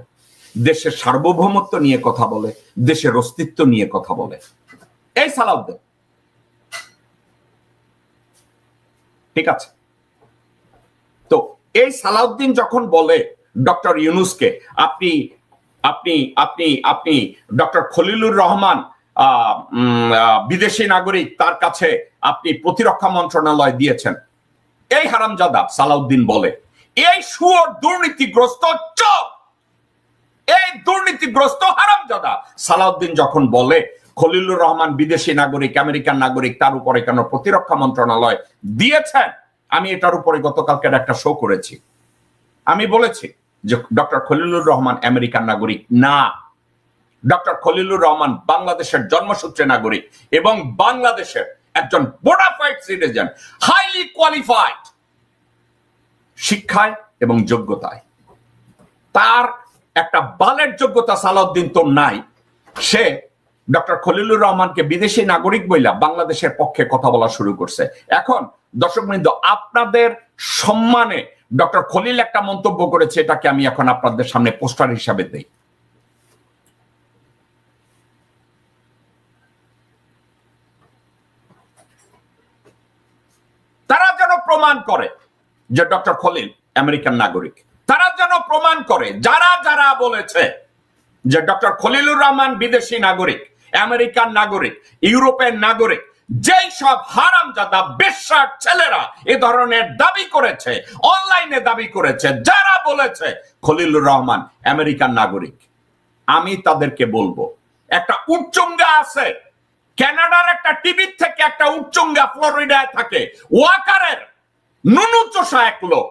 দেশের সার্বভৌমত্ব নিয়ে কথা বলে, দেশের অস্তিত্ব নিয়ে কথা বলে। এই সালাউদ্দিন, ঠিক আছে? তো এই সালাউদ্দিন যখন বলে ডক্টর ইউনূসকে, আপনি আপনি আপনি আপনি ডক্টর খলিলুর রহমান বিদেশি নাগরিক, তার কাছে আপনি প্রতিরক্ষা মন্ত্রণালয় দিয়েছেন, এই হারামজাদা সালাউদ্দিন বলে, এই শুয়োর দুর্নীতিগ্রস্ত চোর, এই দুর্নীতিগ্রস্ত হারামজাদা সালাউদ্দিন যখন বলে খলিলুর রহমান বিদেশি নাগরিক, আমেরিকান নাগরিক, তার উপরে কেন প্রতিরক্ষা মন্ত্রণালয় দিয়েছেন? আমি এটার উপরে গতকালকে একটা শো করেছি। আমি বলেছি যে ডক্টর খলিলুর রহমান আমেরিকান নাগরিক না, ডক্টর খলিলুর রহমান বাংলাদেশের জন্মসূত্রে নাগরিক এবং বাংলাদেশের একজন বোনাফাইড সিটিজেন, হাইলি কোয়ালিফাইড শিক্ষায় এবং যোগ্যতায়। তার একটা বালের যোগ্যতা সালাউদ্দিন তো নাই। সে ডক্টর খলিলুর রহমানকে বিদেশি নাগরিক বইলা বাংলাদেশের পক্ষে কথা বলা শুরু করছে। এখন দর্শকবৃন্দ, আপনাদের সম্মানে ডক্টর খলিল একটা মন্তব্য করেছে, এটাকে আমি এখন আপনাদের সামনে পোস্টার হিসাবে দেই। তারা যেন প্রমাণ করে যে ডক্টর খলিল আমেরিকান নাগরিক, তারা যেন প্রমাণ করে, যারা যারা বলেছে যে ডক্টর খলিলুর রহমান বিদেশি নাগরিক, আমেরিকান নাগরিক, ইউরোপের নাগরিক, যেই সব হারামজাদা বেশ্যার ছেলেরা এ ধরনের দাবি করেছে, অনলাইনে দাবি করেছে, যারা বলেছে খলিলুর রহমান আমেরিকান নাগরিক, আমি তাদেরকে বলবো, একটা উচ্চঙ্গা আছে কানাডার একটা টিভি থেকে, একটা উচ্চঙ্গা ফ্লোরিডায় থাকে, ওয়াকারের নুনু চোষা এক লোক,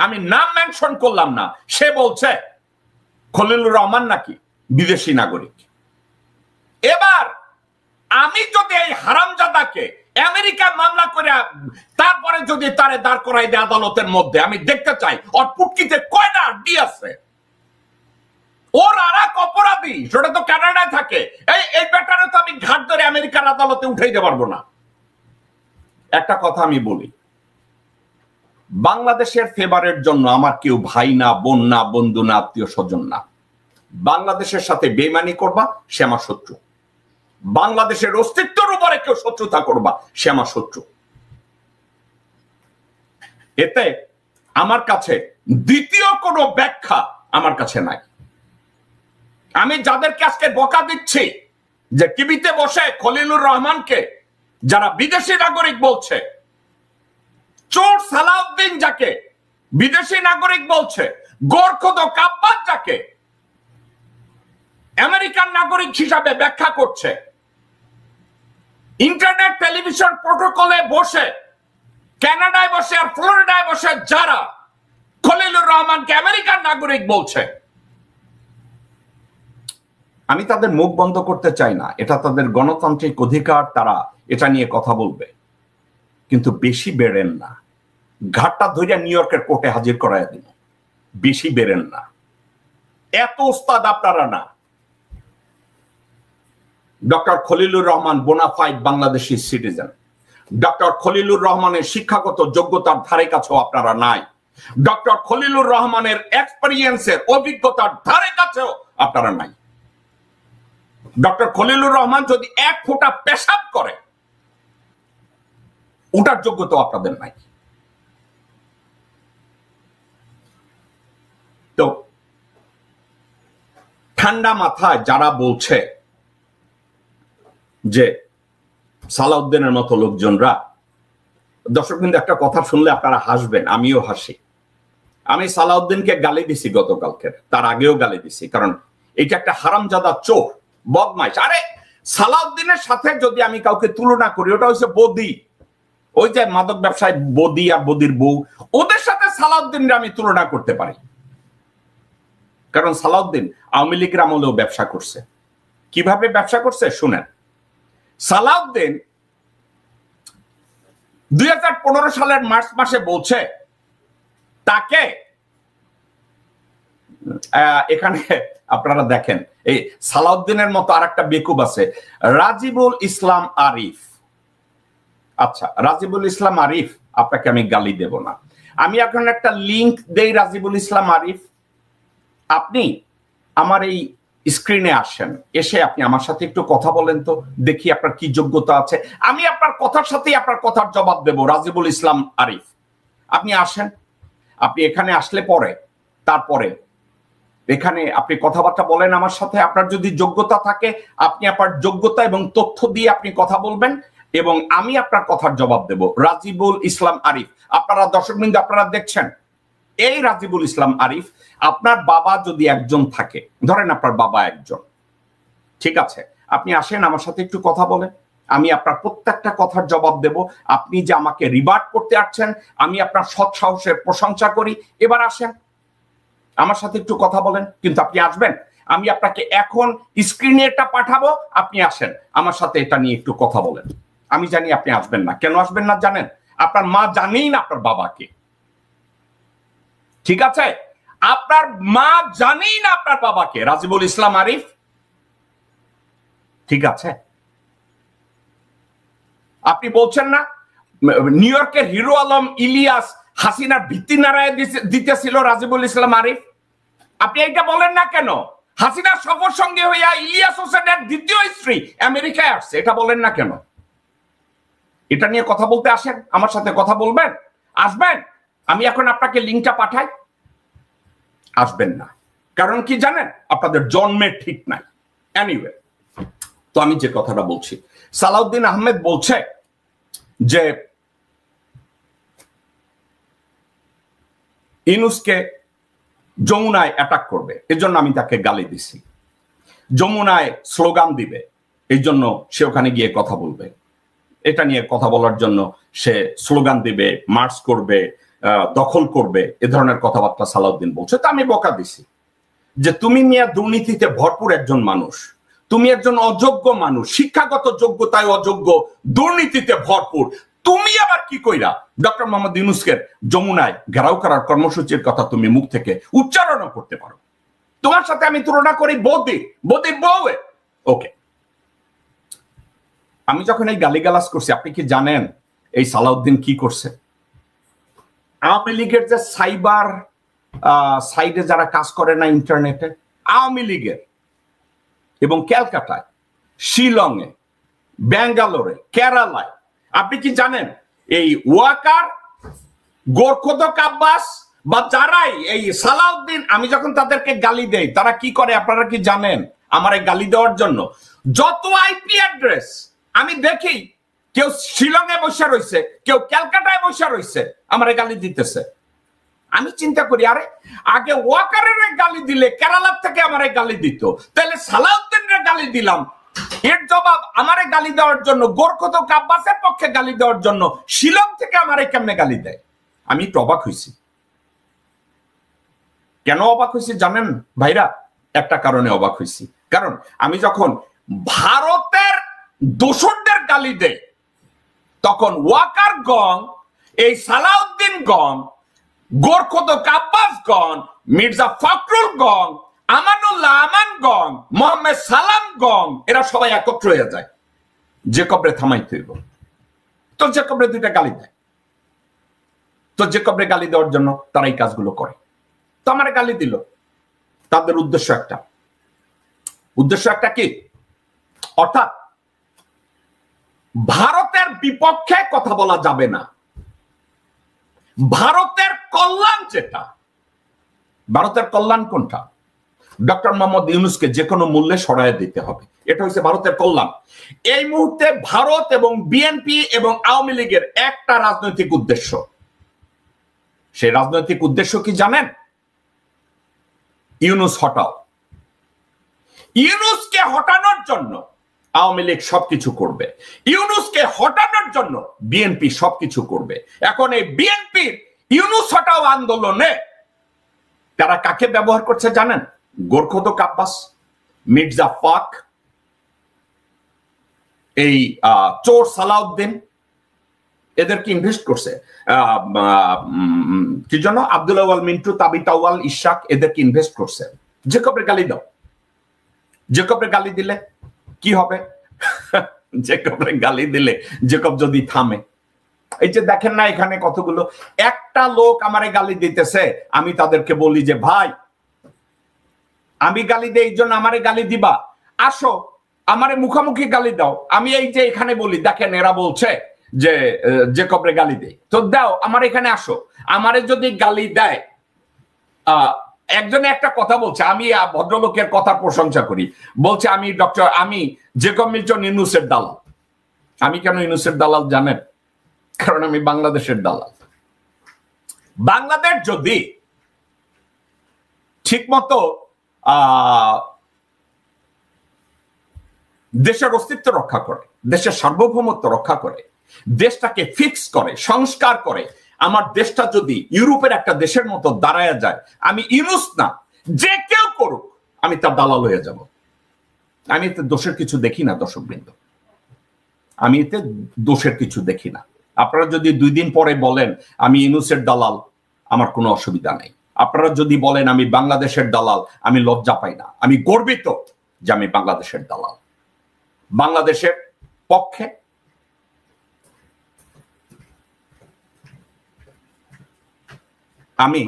আমি নাম মেনশন করলাম না, সে বলছে খলিলুর রহমান নাকি বিদেশি নাগরিক। এবার আমি যদি এই হারামজাদাকে আমেরিকা মামলা করে তারপরে যদি তারে দাঁড় করাই দেয় আদালতের মধ্যে, আমি দেখতে চাই ওর পুটকিতে কয়টা আড্ডি আছে। ওর আর এক অপরাধী, সেটা তো কানাডায় থাকে, এই ব্যাটারে তো আমি ঘাট ধরে আমেরিকার আদালতে উঠাইতে পারবো না। একটা কথা আমি বলি, বাংলাদেশের ফেভারের জন্য আমার কেউ ভাই না, বোন না, বন্ধু না, আত্মীয় স্বজন না। বাংলাদেশের সাথে বেইমানি করবা, সে আমার শত্রু। বাংলাদেশের অস্তিত্বের উপরে কেউ শত্রুতা করবা, সে আমার শত্রু। এতে আমার কাছে দ্বিতীয় কোনো ব্যাখ্যা আমার কাছে নাই। আমি যাদেরকে আজকে বকা দিচ্ছি যে টিভিতে বসে খলিলুর রহমানকে যারা বিদেশি নাগরিক বলছে, চোর সালাউদ্দিন যাকে বিদেশি নাগরিক বলছে, গোরখোদ কাব্বাস যাকে আমেরিকান নাগরিক হিসাবে ব্যাখ্যা করছে, ইন্টারনেট টেলিভিশন প্রোটোকলে বসে কানাডায় বসে আর ফ্লোরিডায় বসে যারা খলিলুর রহমানকে আমেরিকান নাগরিক বলছে, আমি তাদের মুখ বন্ধ করতে চাই না, এটা তাদের গণতান্ত্রিক অধিকার, তারা এটা নিয়ে কথা বলবে, কিন্তু বেশি বেড়েন না। ঘাটটা ধরিয়া নিউ ইয়র্কের কোর্টে হাজির করাই দিন, বেশি বেড়েন না, এত ওস্তাদ আপনারা না। Doctor Khalilur Rahman bona fide Bangladeshi citizen. Doctor Khalilur রহমানের শিক্ষাগত যোগ্যতার ধারে কাছেও আপনারা নাই। ডক্টর খলিলুর রহমানের এক্সপেরিয়েন্সের অভিজ্ঞতার ধারে কাছেও আপনারা নাই। ডক্টর খলিলুর রহমান যদি এক ফোঁটা পেশাব করে, ওটার যোগ্যতা আপনাদের নাই। তো ঠান্ডা মাথায় যারা বলছে যে সালাউদ্দিনের মতো লোকজনরা, দর্শক কিন্তু একটা কথা শুনলে আপনারা হাসবেন, আমিও হাসি। আমি সালাউদ্দিনকে গালি দিছি গতকালকে, তার আগেও গালি দিছি, কারণ এটা একটা হারামজাদা চোর, বদমাইশ। আরে সালাউদ্দিনের সাথে যদি আমি কাউকে তুলনা করি, ওটা হচ্ছে বদি, ওই যে মাদক ব্যবসায় বদি আর বদির বউ, ওদের সাথে সালাউদ্দিনকে আমি তুলনা করতে পারি। কারণ সালাউদ্দিন আওয়ামী লীগের আমলেও ব্যবসা করছে। কিভাবে ব্যবসা করছে শুনেন। সালাউদ্দিন 2015 সালের মার্চ মাসে বলছে তাকে, এখানে আপনারা দেখেন, এই সালাউদ্দিনের মতো আর একটা বেকুব আছে, রাজিবুল ইসলাম আরিফ। আচ্ছা, রাজিবুল ইসলাম আরিফ, আপনাকে আমি গালি দেব না, আমি এখন একটা লিংক দেই। রাজিবুল ইসলাম আরিফ, আপনি আমার এই স্ক্রিনে আসেন, এসে আপনি আমার সাথে একটু কথা বলেন তো, দেখি আপনার কি যোগ্যতা আছে। আমি আপনার কথার সাথেই আপনার কথার জবাব দেব। রাজিবুল ইসলাম আরিফ, আপনি আসেন। আপনি এখানে আসলে পরে, তারপরে এখানে আপনি কথাবার্তা বলেন আমার সাথে। আপনার যদি যোগ্যতা থাকে, আপনি আপনার যোগ্যতা এবং তথ্য দিয়ে আপনি কথা বলবেন, এবং আমি আপনার কথার জবাব দেব। রাজিবুল ইসলাম আরিফ, আপনারা দর্শকবৃন্দ আপনারা দেখছেন, এই রাজিবুল ইসলাম আরিফ, আপনার বাবা যদি একজন থাকে, ধরেন আপনার বাবা একজন, ঠিক আছে, আপনি আসেন আমার সাথে একটু কথা বলেন, আমি আপনার প্রত্যেকটা কথার জবাব দেব। আপনি যে আমাকে রিবার্ট করতে আসছেন, আমি আপনার সৎ সাহসের প্রশংসা করি। এবার আসেন আমার সাথে একটু কথা বলেন, কিন্তু আপনি আসবেন। আমি আপনাকে এখন স্ক্রিনে এটা পাঠাবো, আপনি আসেন আমার সাথে এটা নিয়ে একটু কথা বলেন। আমি জানি আপনি আসবেন না। কেন আসবেন না জানেন? আপনার মা জানেই না আপনার বাবাকে, ঠিক আছে? আপনার মা জানেই না আপনার বাবাকে, রাজিবুল ইসলাম আরিফ, ঠিক আছে? আপনি বলছেন না নিউ ইয়র্কের হিরো আলম ইলিয়াস হাসিনার ভিত্তি নাড়ায় দিতেছিল রাজিবুল ইসলাম আরিফ? আপনি এইটা বলেন না কেন? হাসিনার সফর সঙ্গে হইয়া ইলিয়াস হোসেনের দ্বিতীয় স্ত্রী আমেরিকায় আসছে, এটা বলেন না কেন? এটা নিয়ে কথা বলতে আসেন, আমার সাথে কথা বলবেন, আসবেন। আমি এখন আপনাকে লিঙ্কটা পাঠাই, আসবেন না। কারণ কি জানেন? আপনাদের জন্মের ঠিক নাই। এনিওয়ে, তো আমি যে কথাটা বলছি, সালাউদ্দিন আহমেদ বলছে যে ইউনূসকে যমুনায় অ্যাটাক করবে, এজন্য আমি তাকে গালি দিছি। যমুনায় স্লোগান দিবে, এই জন্য সে ওখানে গিয়ে কথা বলবে, এটা নিয়ে কথা বলার জন্য সে স্লোগান দিবে, মার্চ করবে, দখল করবে, এ ধরনের কথাবার্তা সালাউদ্দিন বলছে। তা আমি বকা দিছি যে তুমি মিয়া দুর্নীতিতে ভরপুর একজন মানুষ, তুমি একজন অযোগ্য মানুষ, শিক্ষাগত যোগ্যতায় অযোগ্য, দুর্নীতিতে ভরপুর, তুমি আবার কি কইরা ডক্টর মোহাম্মদ ইউনূসকে যমুনায় ঘেরাও করার কর্মসূচির কথা তুমি মুখ থেকে উচ্চারণ করতে পারো? তোমার সাথে আমি তুলনা করি বৌদি বউয়ে। ওকে, আমি যখন এই গালিগালাজ করছি, আপনি কি জানেন এই সালাউদ্দিন কি করছে? আওয়ামী লীগের যে সাইবার সাইডে যারা কাজ করে না ইন্টারনেটে, আওয়ামী লীগের এবং ক্যালকাটায়, শিলংয়ে, ব্যাঙ্গালোরে, কেরালায়, আপনি কি জানেন এই ওয়াকার, গোরখোদক আব্বাস বা যারাই এই সালাউদ্দিন, আমি যখন তাদেরকে গালি দেই তারা কি করে আপনারা কি জানেন? আমার এই গালি দেওয়ার জন্য যত আইপি অ্যাড্রেস আমি দেখি, কেউ শিলংয়ে বসে রয়েছে, কেউ ক্যালকাটায় বসে রয়েছে, আমার গালি দিতেছে। আমি চিন্তা করি, আরে আগে ওয়াকারের গালি দিলে কেরালার থেকে আমার গালি দিত, তাহলে সালাউদ্দিনের গালি দিলাম, এর জবাব আমারে গালি দেওয়ার জন্য, গোরখোদক আব্বাসের পক্ষে গালি দেওয়ার জন্য শিলং থেকে আমারে কেমনে গালি দেয়? আমি একটু অবাক হয়েছি। কেন অবাক হয়েছি জানেন ভাইরা? একটা কারণে অবাক হয়েছি, কারণ আমি যখন ভারতের দোসরদের গালি দেয় তখন ওয়াকার গং, এই সালাউদ্দিন গং, গোরখোদক আব্বাস গং, মির্জা ফখরুল গং, আমানুল্লাহ আমান গং, মোহাম্মদ সালাম গং, এরা সবাই একত্র হয়ে যায় জেকবরে থামাইতে হইব। তো জেকবরে দুইটা গালি দেয়, তো জেকবরে গালি দেওয়ার জন্য তারা এই কাজগুলো করে। তো আমার গালি দিল, তাদের উদ্দেশ্য একটা কি? অর্থাৎ ভারতের বিপক্ষে কথা বলা যাবে না, ভারতের কল্যাণ যেটা, ভারতের কল্যাণ কোনটা? ডক্টর মোহাম্মদ ইউনূসকে যে কোনো মূল্যে সরায় দিতে হবে, এটা হচ্ছে ভারতের কল্যাণ। এই মুহূর্তে ভারত এবং বিএনপি এবং আওয়ামী লীগের একটা রাজনৈতিক উদ্দেশ্য, সেই রাজনৈতিক উদ্দেশ্য কি জানেন? ইউনূস হটাও। ইউনূসকে হটানোর জন্য আওয়ামী লীগ সবকিছু করবে, ইউনূসকে হটানোর জন্য বিএনপি সবকিছু করবে। এখন এই বিএনপির ইউনূস হটাও আন্দোলনে তারা কাকে ব্যবহার করছে জানেন? গোরখোদক আব্বাস, মির্জা ফখ, এই চোর সালাউদ্দিন, এদেরকে ইনভেস্ট করছে। কি জন্য? আব্দুল আউয়াল মিন্টু, তাবিত আউয়াল, ইশাক, এদেরকে ইনভেস্ট করছে। জেকবের গালি দাও, জেকবের গালি দিলে কি হবে? জেকবের গালি দিলে জেকব যদি থামে, এই যে দেখেন না এখানে কতগুলো, একটা লোক আমারে গালি দিতেছে, আমি তাদেরকে বলি যে ভাই আমি গালি দেই, এই জন্য আমারে গালি দিবা, আসো আমারে মুখামুখি গালি দাও। আমি এই যে এখানে বলি, দেখেন এরা বলছে যে জেকবরে গালি দেই, তো দাও আমার এখানে আসো। আমারে যদি গালি দেয়, একজনে একটা কথা বলছে, আমি ভদ্রলোকের কথা প্রশংসা করি, বলছে আমি জেকব মিল্টন ইউনূসের দালাল। আমি কেন ইউনূসের দালাল জানেন? কারণ আমি বাংলাদেশের দালাল। বাংলাদেশ যদি ঠিক মতো দেশের অস্তিত্ব রক্ষা করে, দেশের সার্বভৌমত্ব রক্ষা করে, দেশটাকে ফিক্স করে, সংস্কার করে, আমার দেশটা যদি ইউরোপের একটা দেশের মতো দাঁড়ায় যায়, আমি ইউনূস না, যে কেউ করুক, আমি তার দালাল হয়ে যাব। আমি এতে দোষের কিছু দেখি না দর্শকবৃন্দ, আমি এতে দোষের কিছু দেখি না। আপনারা যদি 2 দিন পরে বলেন আমি ইউনূসের দালাল, আমার কোনো অসুবিধা নেই। আপনারা যদি বলেন আমি বাংলাদেশের দালাল, আমি লজ্জা পাই না, আমি গর্বিত যে আমি বাংলাদেশের দালাল। বাংলাদেশের পক্ষে আমি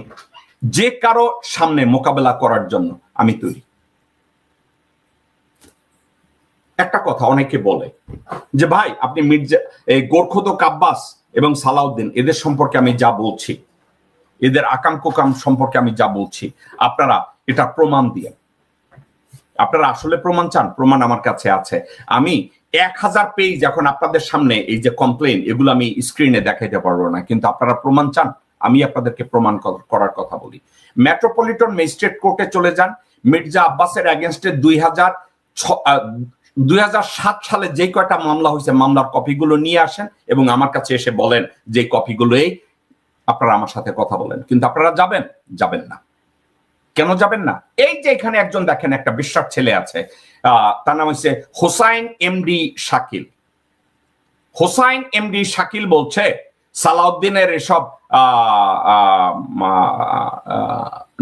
যে কারো সামনে মোকাবেলা করার জন্য আমি তৈরি। একটা কথা অনেকে বলে যে ভাই আপনি এই গোরখোদক আব্বাস এবং সালাউদ্দিন এদের সম্পর্কে আমি যা বলছি, এদের আকাম কুকাম সম্পর্কে আমি যা বলছি, আপনারা এটা প্রমাণ দিয়ে, আপনারা আসলে প্রমাণ চান? প্রমাণ আমার কাছে আছে। আমি 1000 পেজ এখন আপনাদের সামনে এই যে কমপ্লেন, এগুলো আমি স্ক্রিনে দেখাইতে পারবো না, কিন্তু আপনারা প্রমাণ চান, আমি আপনাদেরকে প্রমাণ করার কথা বলি। মেট্রোপলিটন ম্যাজিস্ট্রেট কোর্টে চলে যান, মির্জা আব্বাসের এগেনস্টে 2007 সালে যে কয়টা মামলা হয়েছে মামলার কপিগুলো নিয়ে আসেন এবং আমার কাছে এসে বলেন যে কপিগুলোই আপনারা আমার সাথে কথা বলেন। কিন্তু আপনারা যাবেন না। কেন যাবেন না? এই যে এখানে একজন দেখেন একটা বিশ্বাস ছেলে আছে, তার নাম হচ্ছে হোসাইন এমডি শাকিল। হোসাইন এমডি শাকিল বলছে সালাউদ্দিনের এসব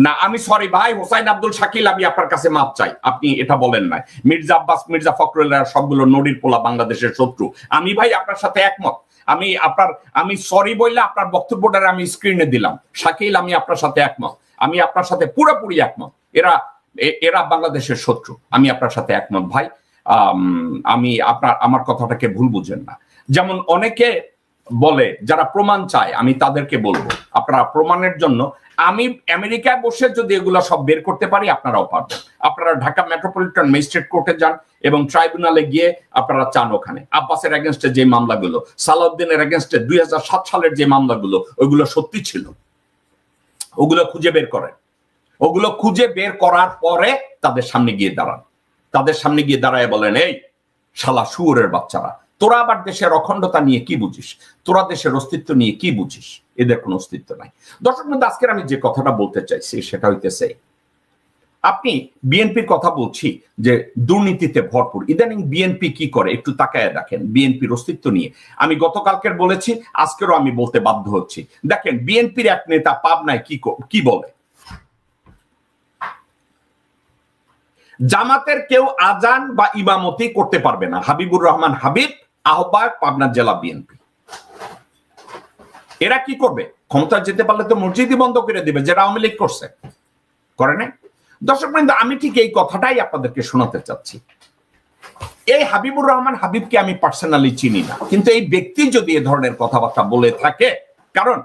না, আমি সরি ভাই হোসাইন আব্দুল শাকিল, আমি আপনার কাছে মাপ চাই, আপনি এটা বলেন না। মির্জা আব্বাস, মির্জা ফখরুল সবগুলো নদীর পোলা, বাংলাদেশের শত্রু। আমি ভাই আপনার সাথে একমত। আমি সরি বললে আপনার বক্তব্যটা আমি স্ক্রিনে দিলাম। শাকিল, আমি আপনার সাথে একমত, আমি আপনার সাথে পুরোপুরি একমত। এরা বাংলাদেশের শত্রু, আমি আপনার সাথে একমত ভাই। আমি আমার কথাটাকে ভুল বুঝেন না। যেমন অনেকে বলে যারা প্রমাণ চায়, আমি তাদেরকে বলবো আপনারা প্রমাণের জন্য, আমি আমেরিকায় বসে যদি এগুলো সব বের করতে পারি আপনারাও পারবেন। আপনারা ঢাকা মেট্রোপলিটন ম্যাজিস্ট্রেট কোর্টে যান এবং ট্রাইব্যুনালে গিয়ে আপনারা চান ওখানে আব্বাসের এগেনস্টে যে মামলাগুলো, সালাউদ্দিনের এগেনস্টে 2007 সালের যে মামলাগুলো, ওইগুলো সত্যি ছিল, ওগুলো খুঁজে বের করেন। ওগুলো খুঁজে বের করার পরে তাদের সামনে গিয়ে দাঁড়ান, তাদের সামনে গিয়ে দাঁড়ায় বলেন, এই শালা শুয়োরের বাচ্চারা, তোরা আবার দেশের অখণ্ডতা নিয়ে কি বুঝিস? তোরা দেশের অস্তিত্ব নিয়ে কি বুঝিস? এদের কোনো অস্তিত্ব নাই। দর্শক বন্ধু, আজকের আমি যে কথাটা বলতে চাইছি সেটা হইতেছে, আপনি বিএনপির কথা বলছি যে দুর্নীতিতে ভরপুর। ইদানিং বিএনপি কি করে একটু তাকায় দেখেন বিএনপির অস্তিত্ব নিয়ে। আমি গতকালকের বলেছি, আজকেরও আমি বলতে বাধ্য হচ্ছি। দেখেন বিএনপির এক নেতা পাবনায় কি বলে, জামাতের কেউ আজান বা ইমামতি করতে পারবে না। হাবিবুর রহমান হাবিব, আহ্বায়ক পাবনা জেলা বিএনপি। এরা কি করবে? ক্ষমতা যেতে পারলে তো মসজিদই বন্ধ করে দিবে, যেটা আওয়ামী লীগ করছে, করে নাই? দর্শক বৃন্দ, আমি ঠিক এই কথাটাই আপনাদেরকে শোনাতে চাচ্ছি। এই হাবিবুর রহমান হাবিবকে আমি পার্সোনালি চিনি না, কিন্তু এই ব্যক্তি যদি এ ধরনের কথাবার্তা বলে থাকে, কারণ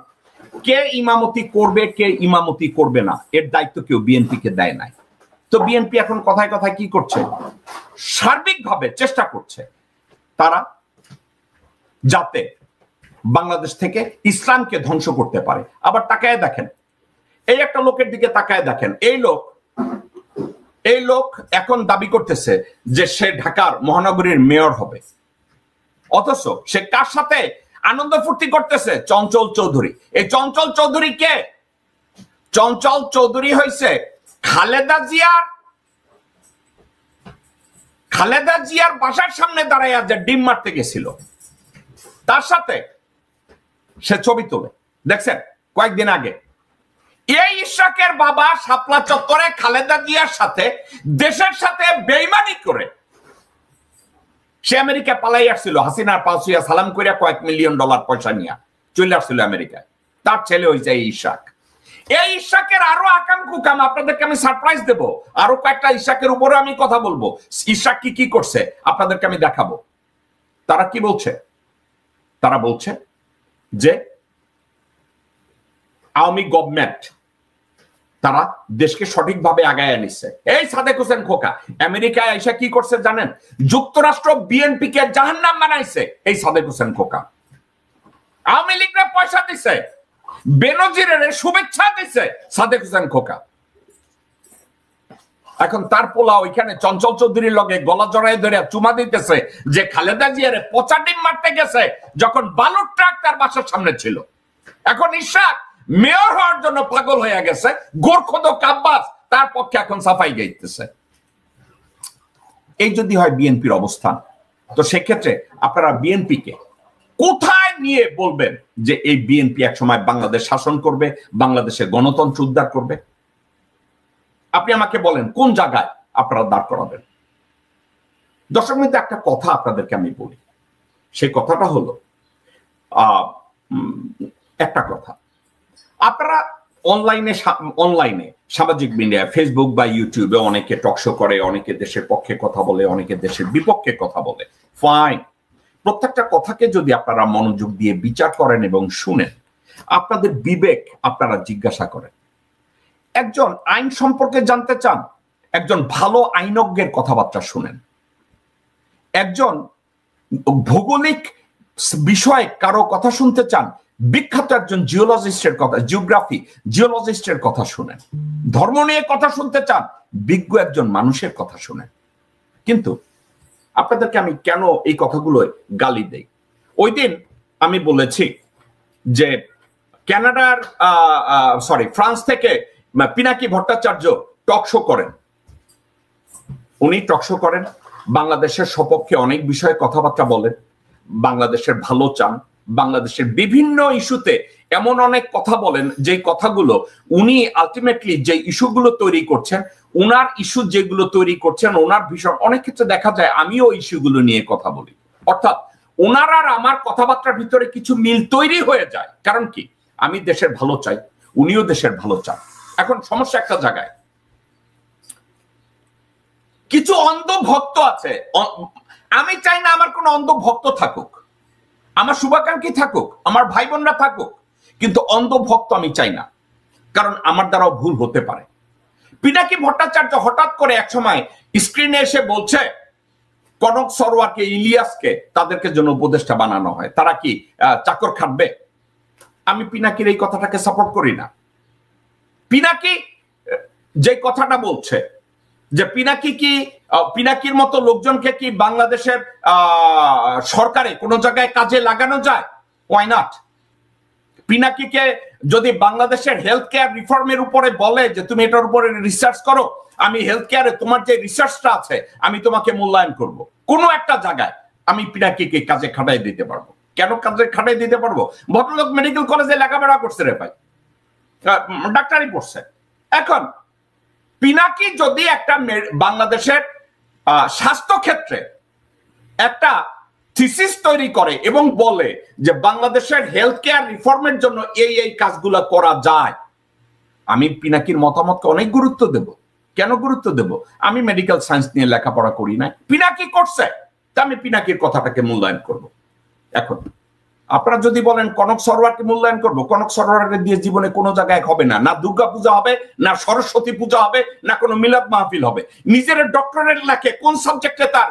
কে ইমামতি করবে কে ইমামতি করবে না এর দায়িত্ব কেউ বিএনপিকে দেয় নাই। তো বিএনপি এখন কথায় কথায় কি করছে? সার্বিকভাবে চেষ্টা করছে তারা যাতে বাংলাদেশ থেকে ইসলামকে ধ্বংস করতে পারে। আবার তাকায় দেখেন, এই একটা লোকের দিকে তাকায় দেখেন, এই লোক এখন দাবি করতেছে যে সে ঢাকার মহানগরীর মেয়র হবে, অথচ সে কার সাথে আনন্দ ফুর্তি করতেছে? চঞ্চল চৌধুরী। এই চঞ্চল চৌধুরী কে? চঞ্চল চৌধুরী হয়েছে খালেদা জিয়ার বাসার সামনে দাঁড়ায় যে ডিম মারতে গেছিল, তার সাথে সে ছবি তোলে, দেখছেন কয়েকদিন আগে। এই ইশরাকের বাবা শাপলা চত্বরে খালেদা জিয়ার সাথে, দেশের সাথে বেইমানি করে সে আমেরিকা পালাই আসছিল, হাসিনার পালসুয়া সালাম করিয়া কয়েক মিলিয়ন ডলার পয়সা নিয়ে চলে আসছিল আমেরিকায়। তার ছেলে হয়েছে এই ইশরাক। এই ইশরাকের আরো আকাম কুকাম আপনাদেরকে আমি সারপ্রাইজ দেব। আরো কয়েকটা ইশরাকের উপরে আমি কথা বলবো। ইশরাক কি করছে আপনাদেরকে আমি দেখাবো। তারা কি বলছে? তারা বলছে যে আওয়ামী গভর্নমেন্ট তারা দেশকে সঠিকভাবে আগায় আনিছে। এই সাদেক হোসেন খোকা আমেরিকায় এসে কি করছে জানেন? যুক্তরাষ্ট্র বিএনপি কে জাহান্নাম বানাইছে এই সাদেক হোসেন খোকা। আওয়ামী লীগরা পয়সা দিছে, বেনজিরের শুভেচ্ছা দিছে সাদেক হোসেন খোকা। এখন তার পোলা ওইখানে চঞ্চল চৌধুরীর লগে গলা জড়াই ধরে চুমা দিতেছে যে খালেদা জিয়ারে পচা ডিম মারতে গেছে যখন বালুর ট্রাক তার বাসার সামনে ছিল। এখন ইশরাক মেয়র হওয়ার জন্য পাগল হয়ে গেছে, গোরখোদ কাব্বাস তার পক্ষে এখন সাফাই গাইতেছে। এই যদি হয় বিএনপির অবস্থান, তো সেক্ষেত্রে আপনারা বিএনপিকে কোথায় নিয়ে বলবেন যে এই বিএনপি এক সময় বাংলাদেশ শাসন করবে, বাংলাদেশের গণতন্ত্র উদ্ধার করবে? আপনি আমাকে বলেন কোন জায়গায় আপনারা দাঁড় করাবেন? দর্শক মধ্যে একটা কথা আপনাদেরকে আমি বলি, সেই কথাটা হলো একটা কথা, আপনারা অনলাইনে সামাজিক মিডিয়া ফেসবুক বা ইউটিউবে অনেকে টকশো করে, অনেকে দেশের পক্ষে কথা বলে, অনেকে দেশের বিপক্ষে কথা বলে। ফাইন, প্রত্যেকটা কথাকে যদি আপনারা মনোযোগ দিয়ে বিচার করেন এবং শুনেন, আপনাদের বিবেক আপনারা জিজ্ঞাসা করেন। একজন আইন সম্পর্কে জানতে চান, একজন ভালো আইনজ্ঞের কথাবার্তা শুনেন। একজন ভৌগোলিক বিষয়ে কারো কথা শুনতে চান, বিখ্যাত একজন জিওলজিস্টের কথা, জিওলজিস্টের কথা শুনেন। ধর্ম নিয়ে কথা শুনতে চান, বিজ্ঞ একজন মানুষের কথা শুনেন। কিন্তু আপনাদেরকে আমি কেন এই কথাগুলো গালি দেই, ওই দিন আমি বলেছি যে কানাডার ফ্রান্স থেকে পিনাকি ভট্টাচার্য টক শো করেন, উনি টক শো করেন, বাংলাদেশের সপক্ষে অনেক বিষয়ে কথাবার্তা বলেন, বাংলাদেশের ভালো চান, বাংলাদেশের বিভিন্ন ইস্যুতে এমন অনেক কথা বলেন যে কথাগুলো উনি আলটিমেটলি যে ইস্যুগুলো তৈরি করছেন, ওনার ইস্যু যেগুলো তৈরি করছেন, ওনার ভীষণ অনেক ক্ষেত্রে দেখা যায় আমিও ইস্যুগুলো নিয়ে কথা বলি, অর্থাৎ ওনার আর আমার কথাবার্তার ভিতরে কিছু মিল তৈরি হয়ে যায়। কারণ কি, আমি দেশের ভালো চাই, উনিও দেশের ভালো চান। এখন সমস্যা একটা জায়গায়, কিছু অন্ধ ভক্ত আছে। আমি চাই না আমার কোনো অন্ধ ভক্ত থাকুক, আমার শুভাকাঙ্ক্ষী থাকুক, আমার ভাই বোনরা থাকুক, কিন্তু অন্ধ ভক্ত আমি চাই না, কারণ আমার দ্বারাও ভুল হতে পারে। পিনাকি ভট্টাচার্য হঠাৎ করে একসময় স্ক্রিনে এসে বলছে কনক সরোয়ারকে, ইলিয়াসকে তাদেরকে জন্য উপদেষ্টা বানানো হয়, তারা কি চাকর খাটবে? আমি পিনাকির এই কথাটাকে সাপোর্ট করি না। পিনাকি যে কথাটা বলছে যে পিনাকির মতো লোকজনকে কি বাংলাদেশের সরকারে কোনো জায়গায় কাজে লাগানো যায়? Why not? পিনাকিকে যদি বাংলাদেশের হেলথ কেয়ার রিফর্মের উপরে বলে যে তুমি এটার উপরে রিসার্চ করো, আমি হেলথ কেয়ারে তোমার যে রিসার্চটা আছে আমি তোমাকে মূল্যায়ন করব, কোনো একটা জায়গায় আমি পিনাকিকে কাজে খাটাই দিতে পারবো। কেন কাজে খাটাই দিতে পারবো? ভদ্রলোক মেডিকেল কলেজে লেখাপড়া করছে রে ভাই, ডাক্তারি পড়ছে। এখন পিনাকি যদি একটা বাংলাদেশের স্বাস্থ্য ক্ষেত্রে একটা থিসিস তৈরি করে এবং বলে যে বাংলাদেশের হেলথ কেয়ার রিফর্মের জন্য এই কাজগুলো করা যায়, আমি পিনাকির মতামতকে অনেক গুরুত্ব দেব। কেন গুরুত্ব দেব? আমি মেডিকেল সায়েন্স নিয়ে লেখাপড়া করি না, পিনাকি করছে, তা আমি পিনাকির কথাটাকে মূল্যায়ন করব। এখন আপনারা যদি বলেন কনক সরোয়ারকে মূল্যায়ন করবো, কনক সরোয়ারের দিয়ে জীবনে কোনো জায়গায় হবে না, না দুর্গা পূজা হবে, না সরস্বতী পূজা হবে, না কোনো মিলাদ মাহফিল হবে। নিজের ডক্টরেট লেখে, কোন সাবজেক্টে তার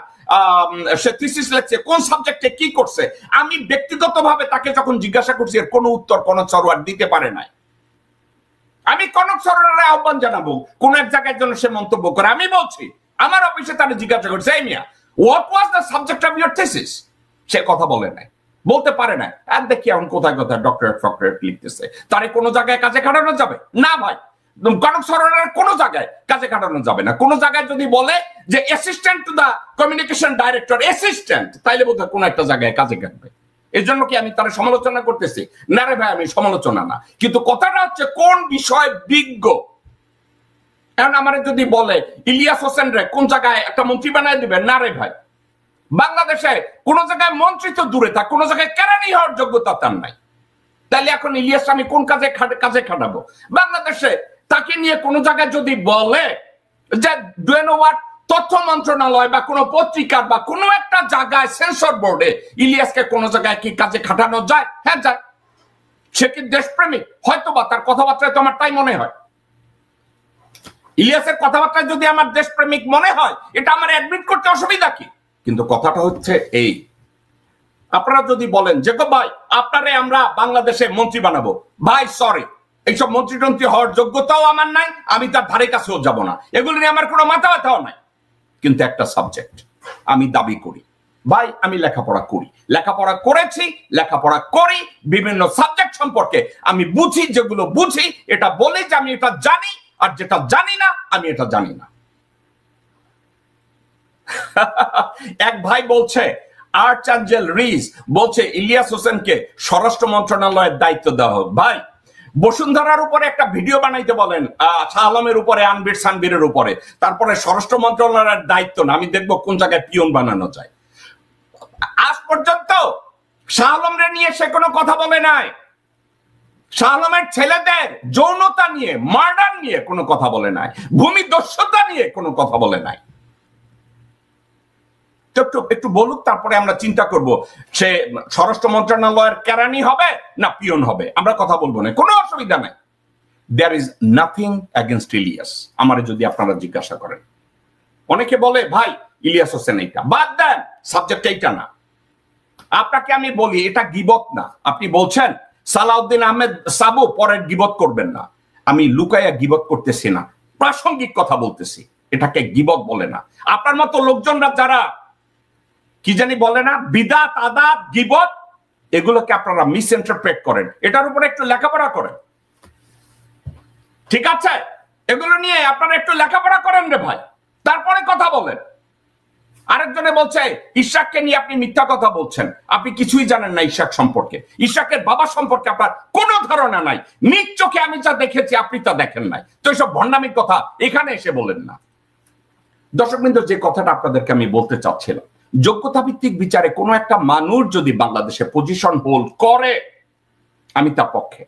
সে থিসিস লেখছে, কোন সাবজেক্টে কি করছে, আমি ব্যক্তিগতভাবে তাকে যখন জিজ্ঞাসা করছি এর কোনো উত্তর কনক সরোয়ার দিতে পারে নাই। আমি কনক সরোয়ারের আহ্বান জানাবো কোন এক জায়গায় জন্য সে মন্তব্য করে। আমি বলছি আমার অফিসে তারা জিজ্ঞাসা করছে, এই মিয়া, what was the subject of your thesis? সে কথা বলে নাই, বলতে পারে না। আর দেখি এখন কোথায় কোথায় ডক্টরেট লিখতেছে, তারে কোনো জায়গায় কাজে খাটানো যাবে না ভাই। কনক সরোয়ারের কোনো জায়গায় কাজে খাটানো যাবে না। কোনো জায়গায় যদি বলে যে assistant to the communication director, assistant, তাইলে বোধহয় কোনো একটা জায়গায় কাজে কাটবে। এই জন্য কি আমি তার সমালোচনা করতেছি? না রে ভাই, আমি সমালোচনা না, কিন্তু কথাটা হচ্ছে কোন বিষয় বিজ্ঞ। এখন আমার যদি বলে ইলিয়াস হোসেন রে কোন জায়গায় একটা মন্ত্রী বানায় দিবেন, না রে ভাই, বাংলাদেশে কোন জায়গায় মন্ত্রী তো দূরে থাক, কোন জায়গায় কেরানি হওয়ার যোগ্যতা তার নাই। তাহলে এখন ইলিয়াস আমি কোন কাজে খাটাবো? বাংলাদেশে তাকে নিয়ে কোন জায়গায় যদি বলে যে তথ্য মন্ত্রণালয় বা কোন পত্রিকার বা কোনো একটা জায়গায় সেন্সর বোর্ডে ইলিয়াসকে কোন জায়গায় কি কাজে খাটানো যায়? হ্যাঁ যায়। সে কি দেশপ্রেমিক? হয়তো বা তার কথাবার্তায় তো আমার তাই মনে হয়। ইলিয়াসের কথাবার্তায় যদি আমার দেশপ্রেমিক মনে হয়, এটা আমার অ্যাডমিট করতে অসুবিধা কি? কিন্তু কথাটা হচ্ছে এই, আপনারা যদি বলেন যে ভাই আপনারে আমরা বাংলাদেশে মন্ত্রী বানাবো, ভাই সরি, এইসব মন্ত্রী হওয়ার যোগ্যতাও আমার নাই, আমি তার ধারে কাছেও যাব না, এগুলো নিয়ে আমার কোনো মাথা ব্যথাও নাই। কিন্তু একটা সাবজেক্ট আমি দাবি করি, ভাই আমি লেখাপড়া করি, লেখাপড়া করেছি, লেখাপড়া করি, বিভিন্ন সাবজেক্ট সম্পর্কে আমি বুঝি, যেগুলো বুঝি এটা বলি যে আমি এটা জানি, আর যেটা জানি না আমি এটা জানি না। এক ভাই বলছে, আর্চঅ্যাঞ্জেল রিজ বলছে ইলিয়াস হোসেনকে স্বরাষ্ট্র মন্ত্রণালয়ের দায়িত্ব দেওয়া হোক। ভাই বসুন্ধরার উপরে একটা ভিডিও বানাইতে বলেন, শাহ আলমের উপরে, আনবির সানবীরের উপরে, তারপরে স্বরাষ্ট্র মন্ত্রণালয়ের দায়িত্ব না, আমি দেখবো কোন জায়গায় পিয়ন বানানো যায়। আজ পর্যন্ত শাহ আলমরে নিয়ে সে কোনো কথা বলে নাই। শাহ আলমের ছেলেদের যৌনতা নিয়ে, মার্ডার নিয়ে কোনো কথা বলে নাই, ভূমিদস্যুতা নিয়ে কোনো কথা বলে নাই। একটু বলুক, তারপরে আমরা চিন্তা করব সে স্বরাষ্ট্র মন্ত্রণালয়ের কেরানি হবে না পিয়ন হবে, আমরা কথা বলবো না, কোনো অসুবিধা নাই। There is nothing against Ilias. আমারে যদি আপনারা জিজ্ঞাসা করেন, অনেকে বলে ভাই ইলিয়াস হোসেন এইটা বাদ দেন, সাবজেক্ট এইটা না। আপনাকে আমি বলি, এটা গিবত না। আপনি বলছেন সালাউদ্দিন আহমেদ সাবু পরের গিবত করবেন না, আমি লুকাইয়া গিবত করতেছি না, প্রাসঙ্গিক কথা বলতেছি। এটাকে গীবত বলে না। আপনার মতো লোকজনরা যারা কি জানি বলে না, বিদাত, আদাত, গীবত, এগুলোকে আপনারা মিস ইন্টারপ্রেট করেন। এটার উপরে একটু লেখাপড়া করেন, ঠিক আছে? এগুলো নিয়ে আপনারা একটু লেখাপড়া করেন রে ভাই, তারপরে কথা বলেন। আরেকজনে বলছে ইশাককে নিয়ে আপনি মিথ্যা কথা বলছেন, আপনি কিছুই জানেন না ইশাক সম্পর্কে, ইশাকের বাবা সম্পর্কে আপনার কোনো ধারণা নাই, নিজ চোখে আমি যা দেখেছি আপনি তা দেখেন নাই, তো এইসব ভণ্ডামির কথা এখানে এসে বলেন না। দর্শকবৃন্দ, যে কথাটা আপনাদেরকে আমি বলতে চাচ্ছিলাম, যোগ্যতা ভিত্তিক বিচারে কোনো একটা মানুষ যদি বাংলাদেশে পজিশন হোল্ড করে, আমি তার পক্ষে।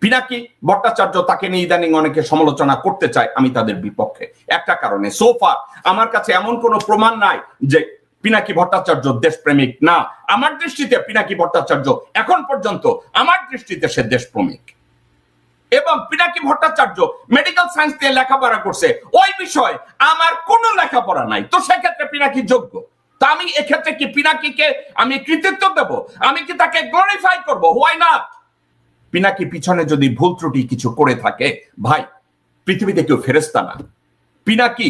পিনাকি ভট্টাচার্য, তাকে নিয়ে ইদানিং অনেকে সমালোচনা করতে চায়, আমি তাদের বিপক্ষে। একটা কারণে, সোফার আমার কাছে এমন কোনো প্রমাণ নাই যে পিনাকি ভট্টাচার্য দেশপ্রেমিক না। আমার দৃষ্টিতে পিনাকি ভট্টাচার্য এখন পর্যন্ত আমার দৃষ্টিতে সে দেশপ্রেমিক, এবং পিনাকি ভট্টাচার্য মেডিকেল সায়েন্স দিয়ে লেখাপড়া করছে, ওই বিষয়ে আমার কোনো লেখাপড়া নাই, তো সেক্ষেত্রে পিনাকি যোগ্য। তা আমি এক্ষেত্রে কি পিনাকিকে আমি কৃতিত্ব দেব? আমি কি তাকে গ্লোরিফাই করব? Why not? পিনাকি পিছনে যদি ভুল ত্রুটি কিছু করে থাকে, ভাই পৃথিবীতে কেউ ফেরেশতা না। পিনাকি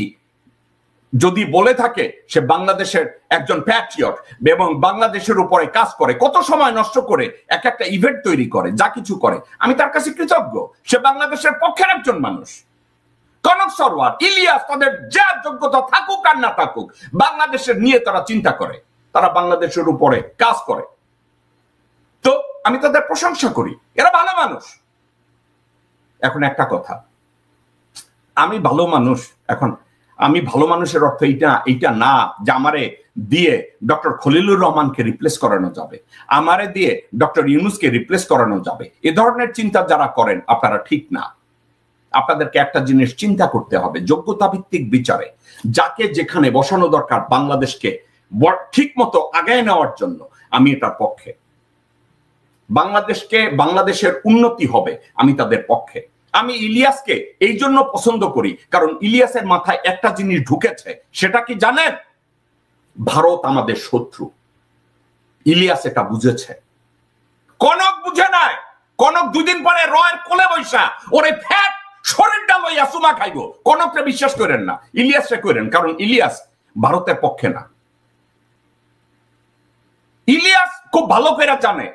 যদি বলে থাকে সে বাংলাদেশের একজন প্যাট্রিয়ট এবং বাংলাদেশের উপরে কাজ করে, কত সময় নষ্ট করে এক একটা ইভেন্ট তৈরি করে, যা কিছু করে, আমি তার কাছে কৃতজ্ঞ। সে বাংলাদেশের পক্ষের একজন মানুষ। কনক সরওয়ার, ইলিয়াস, তাদের যা যোগ্যতা থাকুক আর না থাকুক, বাংলাদেশের নিয়ে তারা চিন্তা করে, তারা বাংলাদেশের উপরে কাজ করে, তো আমি তাদের প্রশংসা করি, এরা ভালো মানুষ। এখন একটা কথা, আমি ভালো মানুষ, এখন আমি ভালো মানুষের অর্থ এইটা না যে আমারে দিয়ে ডক্টর খলিলুর রহমানকে রিপ্লেস করানো যাবে, আমারে দিয়ে ডক্টর ইউনূসকে রিপ্লেস করানো যাবে। এ ধরনের চিন্তা যারা করেন আপনারা ঠিক না। আপনাদেরকে একটা জিনিস চিন্তা করতে হবে, যোগ্যতা ভিত্তিক বিচারে যাকে যেখানে বসানো দরকার বাংলাদেশকে ঠিক মতো আগায় নেওয়ার জন্য, আমি এটার পক্ষে। বাংলাদেশের উন্নতি হবে, আমি তাদের পক্ষে। আমি ইলিয়াসকে এই জন্য পছন্দ করি কারণ ইলিয়াসের মাথায় একটা জিনিস ঢুকেছে, সেটা কি জানেন? ভারত আমাদের শত্রু। ইলিয়াস এটা বুঝেছে, কনক বুঝে নাই। কনক দুদিন পরে রয়ের কোলে বৈশা ওরে ফ্যাট শরীরটা লইয়া সুমা খাইব। কনককে বিশ্বাস করেন না, ইলিয়াসকে করেন, কারণ ইলিয়াস ভারতের পক্ষে না। ইলিয়াস খুব ভালো করে জানে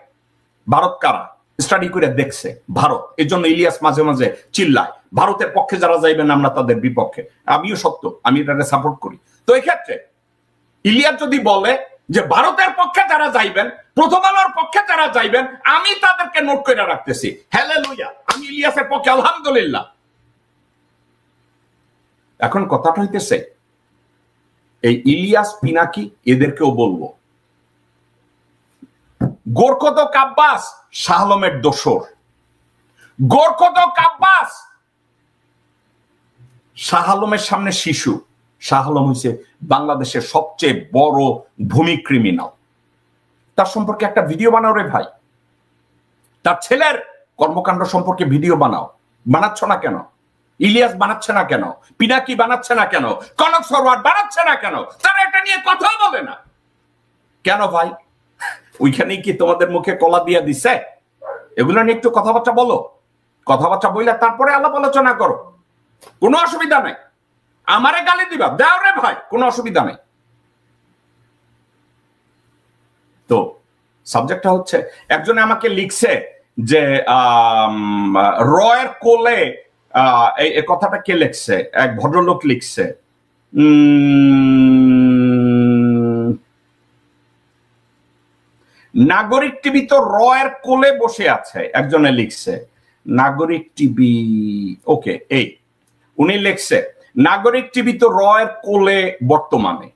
ভারত কারা, স্টাডি করে দেখছে ভারত। এই জন্য ইলিয়াস মাঝে মাঝে চিল্লায় ভারতের পক্ষে যারা যাইবেন আমরা তাদের বিপক্ষে। আমিও সত্য, আমি এটাকে সাপোর্ট করি। তো এক্ষেত্রে ইলিয়াস যদি বলে যে ভারতের পক্ষে যারা যাইবেন, প্রথম আলোর পক্ষে যারা যাইবেন, আমি তাদেরকে নোট করে রাখতেছি, হালেলুয়া, আমি ইলিয়াসের পক্ষে, আলহামদুলিল্লাহ। এখন কথাটা হইতেছে, এই ইলিয়াস, পিনাকি, এদেরকেও বলবো, গোরখদক আব্বাস শাহ আলমের দোসর। গোরখদক আব্বাস শাহ আলমের সামনে শিশু। শাহ আলম হয়েছে বাংলাদেশের সবচেয়ে বড় ভূমি ক্রিমিনাল। তার সম্পর্কে একটা ভিডিও বানাও রে ভাই, তার ছেলের কর্মকাণ্ড সম্পর্কে ভিডিও বানাও। বানাচ্ছ না কেন? ইলিয়াস বানাচ্ছে না কেন? পিনাকি বানাচ্ছে না কেন? কনক সরওয়ার বানাচ্ছে না কেন? তারা এটা নিয়ে কথা বলে না কেন ভাই? ওইখানেই কি তোমাদের মুখে কলা দিয়া দিছে? এগুলো নিয়ে একটু কথাবার্তা বলো, কথাবার্তা বললে তারপরে আলাপ আলোচনা করো, কোনো অসুবিধা নাই। আমারে গালি দিবা, দাও রে ভাই, কোনো অসুবিধা নেই। তো সাবজেক্টটা হচ্ছে, একজনে আমাকে লিখছে যে রয়ের কোলে, এই কথাটা কে লিখছে? এক ভদ্রলোক লিখছে, নাগরিক টিভি তো রয়ের কোলে বসে আছে, একজনে লিখছে নাগরিক টিভি। ওকে, এই উনি লিখছে নাগরিক টিভি তো রয়ের কোলে বর্তমানে।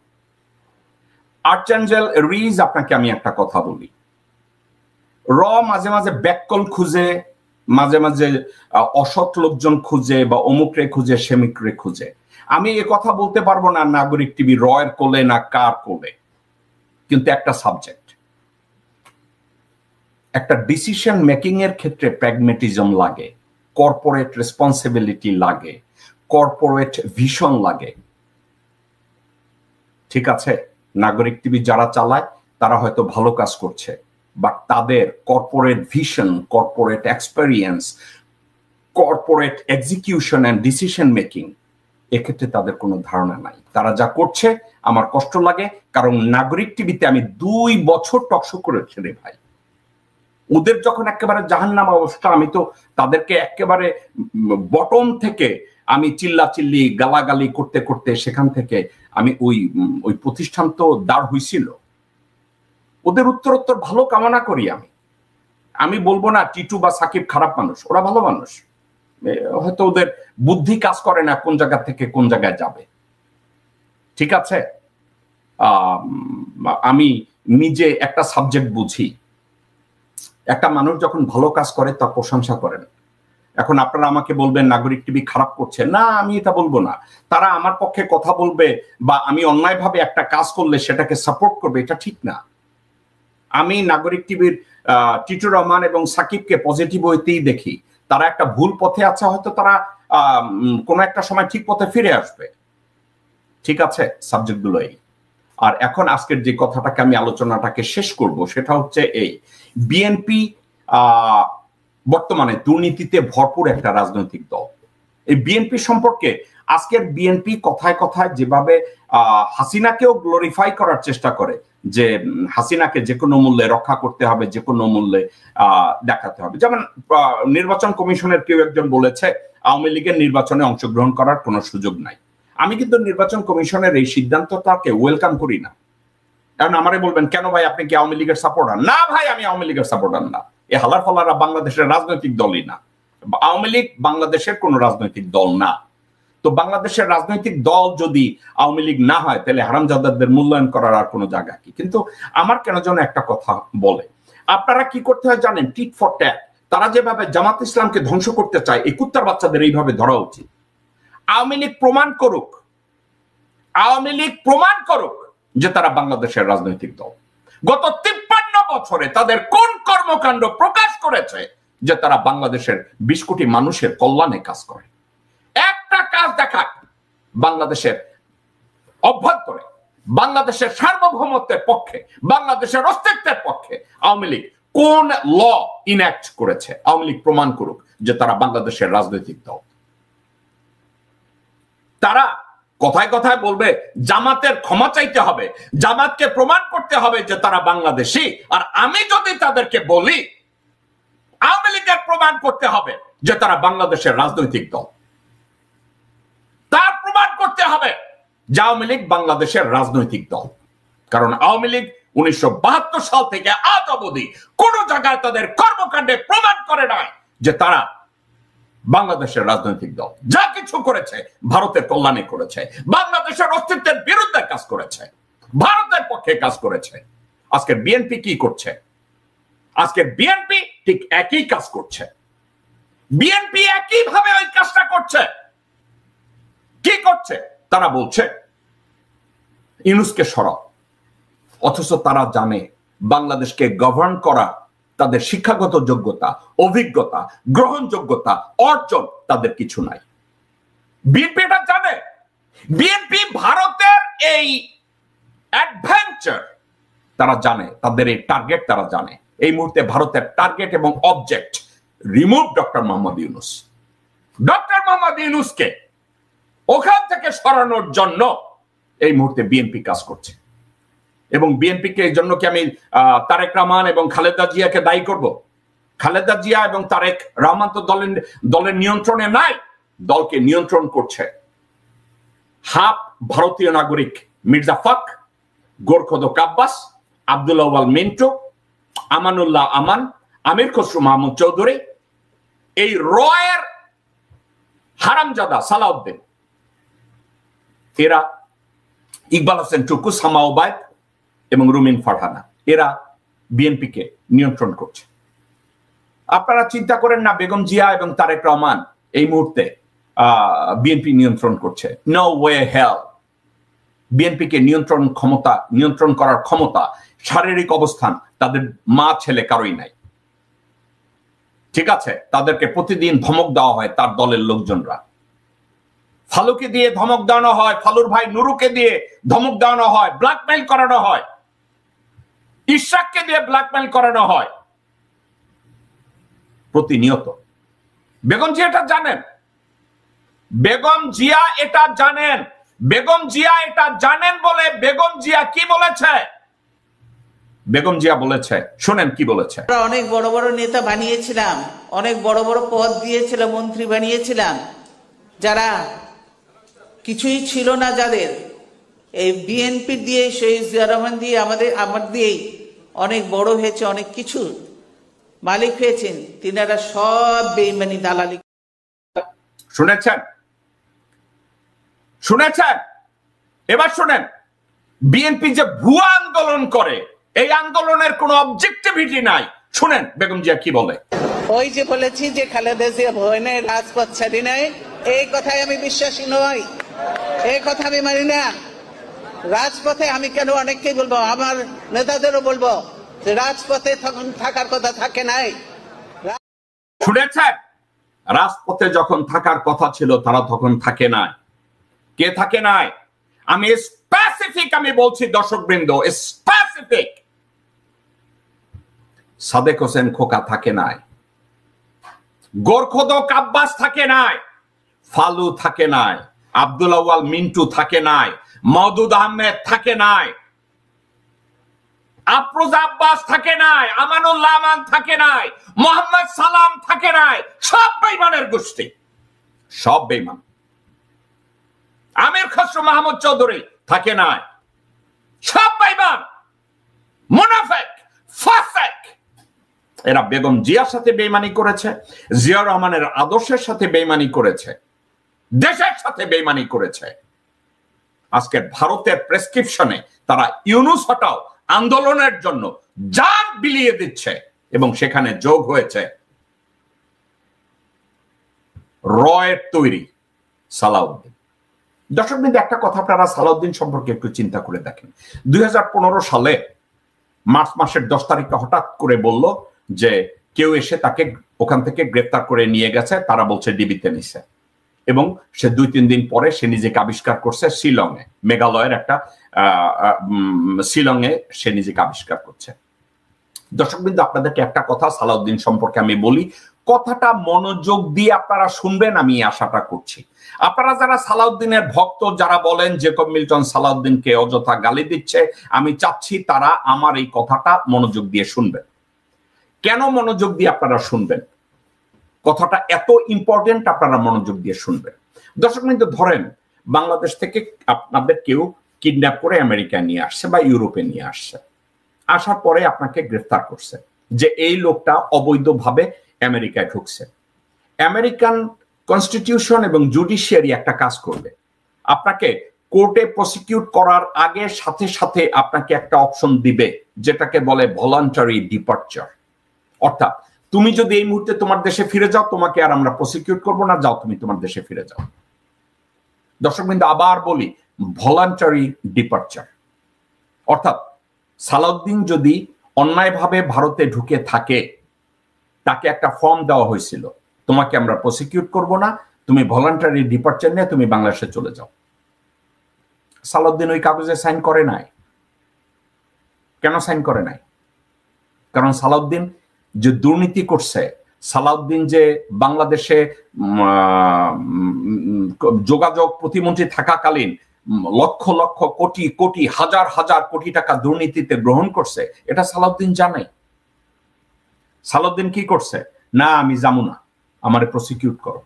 আর্চাঞ্জেল রিজ, আপনাকে আমি একটা কথা বলি, র মাঝে মাঝে ব্যাককল খুঁজে, মাঝে মাঝে অসৎ লোকজন খুঁজে, বা অমুকরে খুঁজে, সেমিকরে খুঁজে। আমি এ কথা বলতে পারবো না নাগরিক টিভি রয়ের কোলে না কার কোলে, কিন্তু একটা সাবজেক্ট, একটা ডিসিশন মেকিং এর ক্ষেত্রে প্র্যাগমেটিজম লাগে, কর্পোরেট রেসপন্সিবিলিটি লাগে, কর্পোরেট ভিশন লাগে। ঠিক আছে, নাগরিক টিভি যারা চালায় তারা হয়তো ভালো কাজ করছে, বাট তাদের corporate vision, corporate experience, corporate execution and decision making এক্ষেত্রে তাদের কোনো ধারণা নাই। তারা যা করছে আমার কষ্ট লাগে, কারণ নাগরিক টিভিতে আমি 2 বছর টকশো করেছি রে ভাই। ওদের যখন একেবারে জাহান্নামা অবস্থা, আমি তো তাদেরকে একেবারে বটম থেকে আমি চিল্লাচিল্লি গালাগালি করতে করতে সেখান থেকে আমি ওই প্রতিষ্ঠান তো দাঁড় হইছিল। ওদের উত্তরোত্তর ভালো কামনা করি আমি বলবো না টিটু বা সাকিব খারাপ মানুষ, ওরা ভালো মানুষ। হয়তো ওদের বুদ্ধি কাজ করে না কোন জায়গা থেকে কোন জায়গায় যাবে, ঠিক আছে। আমি নিজে একটা সাবজেক্ট বুঝি, একটা মানুষ যখন ভালো কাজ করে তার প্রশংসা করেন। এখন আপনারা আমাকে বলবেন নাগরিক টিভি খারাপ করছে, না আমি এটা বলবো না। তারা আমার পক্ষে কথা বলবে বা আমি অন্যায়ভাবে একটা কাজ করলে সেটাকে সাপোর্ট করবে, এটা ঠিক না। আমি নাগরিক টিভির টিটু রহমান এবং সাকিবকে পজিটিভ হইতেই দেখি। তারা একটা ভুল পথে আছে, হয়তো তারা কোনো একটা সময় ঠিক পথে ফিরে আসবে, ঠিক আছে। সাবজেক্টগুলো এই। আর এখন আজকের যে কথাটাকে আমি আলোচনাটাকে শেষ করব সেটা হচ্ছে এই, বিএনপি বর্তমানে দুর্নীতিতে ভরপুর একটা রাজনৈতিক দল। এই বিএনপি সম্পর্কে আজকের বিএনপি কথায় কথায় যেভাবে হাসিনাকেও গ্লোরিফাই করার চেষ্টা করে, যে হাসিনাকে যে কোনো মূল্যে রক্ষা করতে হবে, যে কোনো মূল্যে দেখাতে হবে। যেমন নির্বাচন কমিশনের কেউ একজন বলেছে আওয়ামী লীগের নির্বাচনে অংশগ্রহণ করার কোনো সুযোগ নাই। আমি কিন্তু নির্বাচন কমিশনের এই সিদ্ধান্তটাকে ওয়েলকাম করি না। কারণ আমারে বলবেন কেন ভাই আপনি কি আওয়ামী লীগের সাপোর্টার? না ভাই, আমি আওয়ামী লীগের সাপোর্টার না। এই হালার ফালারা বাংলাদেশের রাজনৈতিক দলই না। আওয়ামী লীগ বাংলাদেশের কোন রাজনৈতিক দল না। তো বাংলাদেশের রাজনৈতিক দল যদি আওয়ামী লীগ না হয় তাহলে হারামজাদাদের মূল্যায়ন করার আর কোনো জায়গা কি? কিন্তু আমার কেন যেন একটা কথা বলে, আপনারা কি করতে হয় জানেন? Tit for tat. তারা যেভাবে জামাত ইসলামকে ধ্বংস করতে চায়, এই কুত্তার বাচ্চাদের এইভাবে ধরা উচিত। আওয়ামী লীগ প্রমাণ করুক, আওয়ামী লীগ প্রমাণ করুক যে তারা বাংলাদেশের রাজনৈতিক দল। গত 53 বছরে তাদের কোন কর্মকাণ্ড প্রকাশ করেছে যে তারা বাংলাদেশের 20 কোটি মানুষের কল্যাণে কাজ করে? একটা কাজ দেখা বাংলাদেশের অভ্যন্তরে, বাংলাদেশের সার্বভৌমত্বের পক্ষে, বাংলাদেশের অস্তিত্বের পক্ষে আওয়ামী লীগ কোন ল ইনঅ্যাক্ট করেছে? আওয়ামী লীগ প্রমাণ করুক যে তারা বাংলাদেশের রাজনৈতিক দল। তারা কথায় কথায় বলবে জামাতের ক্ষমা চাইতে হবে, জামাতকে প্রমাণ করতে হবে যে তারা বাংলাদেশী। আর আমি যদি তাদেরকে বলি আওয়ামী লীগের প্রমাণ করতে হবে যে তারা বাংলাদেশের রাজনৈতিক দল, তার প্রমাণ করতে হবে যে আওয়ামী লীগ বাংলাদেশের রাজনৈতিক দল। কারণ আওয়ামী লীগ 1972 সাল থেকে আজ অবধি কোন জায়গায় তাদের কর্মকাণ্ডে প্রমাণ করে নাই যে তারা বাংলাদেশের রাজনৈতিক দল। যা কিছু করেছে ভারতের কল্যাণে করেছে, বাংলাদেশের অস্তিত্বের বিরুদ্ধে কাজ করেছে, ভারতের পক্ষে কাজ করেছে। আজকের বিএনপি কি করছে? আজকের বিএনপি ঠিক একই কাজ করছে। বিএনপি একইভাবে ওই কাজটা করছে। কি করছে? তারা বলছে ইউনূসকে সরাও, অথচ তারা জানে বাংলাদেশকে গভর্ন করা তাদের শিক্ষাগত যোগ্যতা, অভিজ্ঞতা, গ্রহণযোগ্যতা, অর্জন তাদের কিছু নাই। বিএনপি এটা জানে। বিএনপি ভারতের এই অ্যাডভেঞ্চার তারা জানে, তাদের এই টার্গেট তারা জানে। এই মুহূর্তে ভারতের টার্গেট এবং object remove doctor Mohammad Yunus. Doctor Mohammad ইউনূসকে ওখান থেকে সরানোর জন্য এই মুহূর্তে বিএনপি কাজ করছে। এবং বিএনপিকে এই জন্য কি আমি তারেক রহমান এবং খালেদা জিয়াকে দায়ী করব? খালেদা জিয়া এবং তারেক রহমান তো দলের নিয়ন্ত্রণে নাই, দলকে নিয়ন্ত্রণ করছে হাফ ভারতীয় নাগরিক মির্জা ফখ, গোরখোদক আব্বাস, আব্দুল আউয়াল মিন্টু, আমানুল্লাহ আমান, আমির খসরু মাহমুদ চৌধুরী, এই রয়ের হারামজাদা সালাউদ্দিন, এরা ইকবাল হোসেন টুকু, সামা ওবায়দ এবং রুমিন ফারহানা, এরা বিএনপিকে নিয়ন্ত্রণ করছে। আপনারা চিন্তা করেন না বেগম জিয়া এবং তারেক রহমান এই মুহূর্তে বিএনপি নিয়ন্ত্রণ করছে? নো ওয়ে হেল। বিএনপিকে নিয়ন্ত্রণ করার ক্ষমতা, শারীরিক অবস্থান তাদের মা ছেলে কারোই নাই, ঠিক আছে। তাদেরকে প্রতিদিন ধমক দেওয়া হয় তার দলের লোকজনরা। ফালুকে দিয়ে ধমক দেওয়ানো হয়, ফালুর ভাই নুরুকে দিয়ে ধমক দেওয়ানো হয়, ব্ল্যাকমেইল করানো হয়, ইশরাককে দিয়ে ব্ল্যাকমেইল করানো হয় প্রতিনিয়ত। বেগম জি এটা জানেন। বেগম জিয়া এটা জানেন, বেগম জিয়া এটা জানেন বলে বেগম জিয়া কি বলেছে, বেগম জিয়া বলেছে, শুনেন কি বলেছে। অনেক বড় বড় নেতা বানিয়েছিলাম, অনেক বড় বড় পদ দিয়েছিলাম, মন্ত্রী বানিয়েছিলাম, যারা কিছুই ছিল না, যাদের এই বিএনপি দিয়ে, শহীদ জিয়া রহমান দিয়ে, আমার দিয়েই অনেক বড় হয়েছে, অনেক কিছু মালিক হয়েছেন, তিনারা সব বেঈমানি দালালি। শুনেছেন, শুনেছেন? এবার শুনেন, বিএনপি যে ভুয়া আন্দোলন করে, এই আন্দোলনের কোনো অবজেক্টিভিটি নাই। শুনেন বেগম জিয়া কি বলে। ওই যে বলেছি যে খালেদা জিয়া ভয় নেই, রাজপথ ছাড়ি নাই, এই কথায় আমি বিশ্বাসী নই, এই কথা আমি মানি না। রাজপথে আমি কেন অনেককেই বলবো, আমার নেতাদেরও বলবো যে রাজপথে তখন থাকার কথা থাকে নাই। শুনেছেন? রাজপথে যখন থাকার কথা ছিল তারা তখন থাকে নাই। কে থাকে নাই? আমি স্পেসিফিক আমি বলছি দর্শক বৃন্দ, স্পেসিফিক। সাদেক হোসেন খোকা থাকে নাই, গোরখোদক আব্বাস থাকে নাই, ফালু থাকে নাই, আব্দুল আউয়াল মিন্টু থাকে নাই, মওদুদ আহমেদ থাকে নাই, আফরোজা আব্বাস থাকে নাই, আমানুল্লাহ আমান থাকে নাই, মোহাম্মদ সালাম থাকে নাই। সব বেঈমানের গোষ্ঠী, সব বেঈমান। আমির খসরু মাহমুদ চৌধুরী থাকে নাই, সব বেঈমান, মুনাফিক, ফাসিক। এরা বেগম জিয়ার সাথে বেঈমানি করেছে, জিয়া রহমানের আদর্শের সাথে বেঈমানি করেছে, দেশের সাথে বেঈমানি করেছে। আজকে ভারতের প্রেসক্রিপশনে তারা ইউনূস হটাও আন্দোলনের জন্য জান বিলিয়ে দিচ্ছে এবং সেখানে যোগ হয়েছে রয়ের তৈরি সালাউদ্দিন। দর্শক বিন্দু, একটা কথা আপনারা সালাউদ্দিন সম্পর্কে একটু চিন্তা করে দেখেন। 2015 সালে মার্চ মাসের 10 তারিখে হঠাৎ করে বলল যে কেউ এসে তাকে ওখান থেকে গ্রেফতার করে নিয়ে গেছে, তারা বলছে ডিবিতে নিছে, এবং সে 2-3 দিন পরে সে নিজেকে আবিষ্কার করছে শিলংয়ে, মেঘালয়ের একটা শিলংয়ে সে নিজেকে আবিষ্কার করছে। দর্শক বিন্দু, আপনাদেরকে একটা কথা সালাউদ্দিন সম্পর্কে আমি বলি, কথাটা মনোযোগ দিয়ে আপনারা শুনবেন, আমি আশাটা করছি। আপনারা যারা সালাউদ্দিনের ভক্ত, যারা বলেন জেকব মিল্টন সালাউদ্দিনকে অযথা গালি দিচ্ছে, আমি চাচ্ছি তারা আমার এই কথাটা মনোযোগ দিয়ে শুনবেন। কেন মনোযোগ দিয়ে আপনারা শুনবেন? কথাটা এত ইম্পর্টেন্ট, আপনারা মনোযোগ দিয়ে শুনবেন। দর্শক বিন্দু, ধরেন বাংলাদেশ থেকে আপনাদের কেউ কিডন্যাপ করে আমেরিকায় নিয়ে আসছে বা ইউরোপে নিয়ে আসছে, আসার পরে আপনাকে গ্রেফতার করছে যে এই লোকটা অবৈধভাবে আমেরিকায় ঢুকছে। আমেরিকান কনস্টিটিউশন এবং জুডিশিয়ারি একটা কাজ করবে, আপনাকে কোর্টে প্রসিকিউট করার আগে সাথে সাথে আপনাকে একটা অপশন দিবে যেটাকে বলে ভলান্টারি ডিপার্চার। অর্থাৎ তুমি যদি এই মুহূর্তে তোমার দেশে ফিরে যাও, তোমাকে আর আমরা প্রসিকিউট করবো না, যাও তুমি তোমার দেশে ফিরে যাও। দর্শক বিন্দু, আবার বলি, ভলান্টারি ডিপার্চার। অর্থাৎ সালাউদ্দিন যদি অন্যায়ভাবে ভারতে ঢুকে থাকে, তাকে একটা ফর্ম দেওয়া হয়েছিল, তোমাকে আমরা প্রসিকিউট করব না, তুমি ভলান্টারি ডিপার্চার নিয়ে তুমি বাংলাদেশে চলে যাও। সালাউদ্দিন ওই কাগজে সাইন করে নাই। কেন সাইন করে নাই? কারণ সালাউদ্দিন যে দুর্নীতি করছে, সালাউদ্দিন যে বাংলাদেশে যোগাযোগ প্রতিমন্ত্রী থাকাকালীন লক্ষ লক্ষ কোটি কোটি হাজার হাজার কোটি টাকা দুর্নীতিতে গ্রহণ করছে, এটা সালাউদ্দিন জানে। সালাউদ্দিন কি করছে? না, আমি যাবো না, আমারে প্রসিকিউট করো।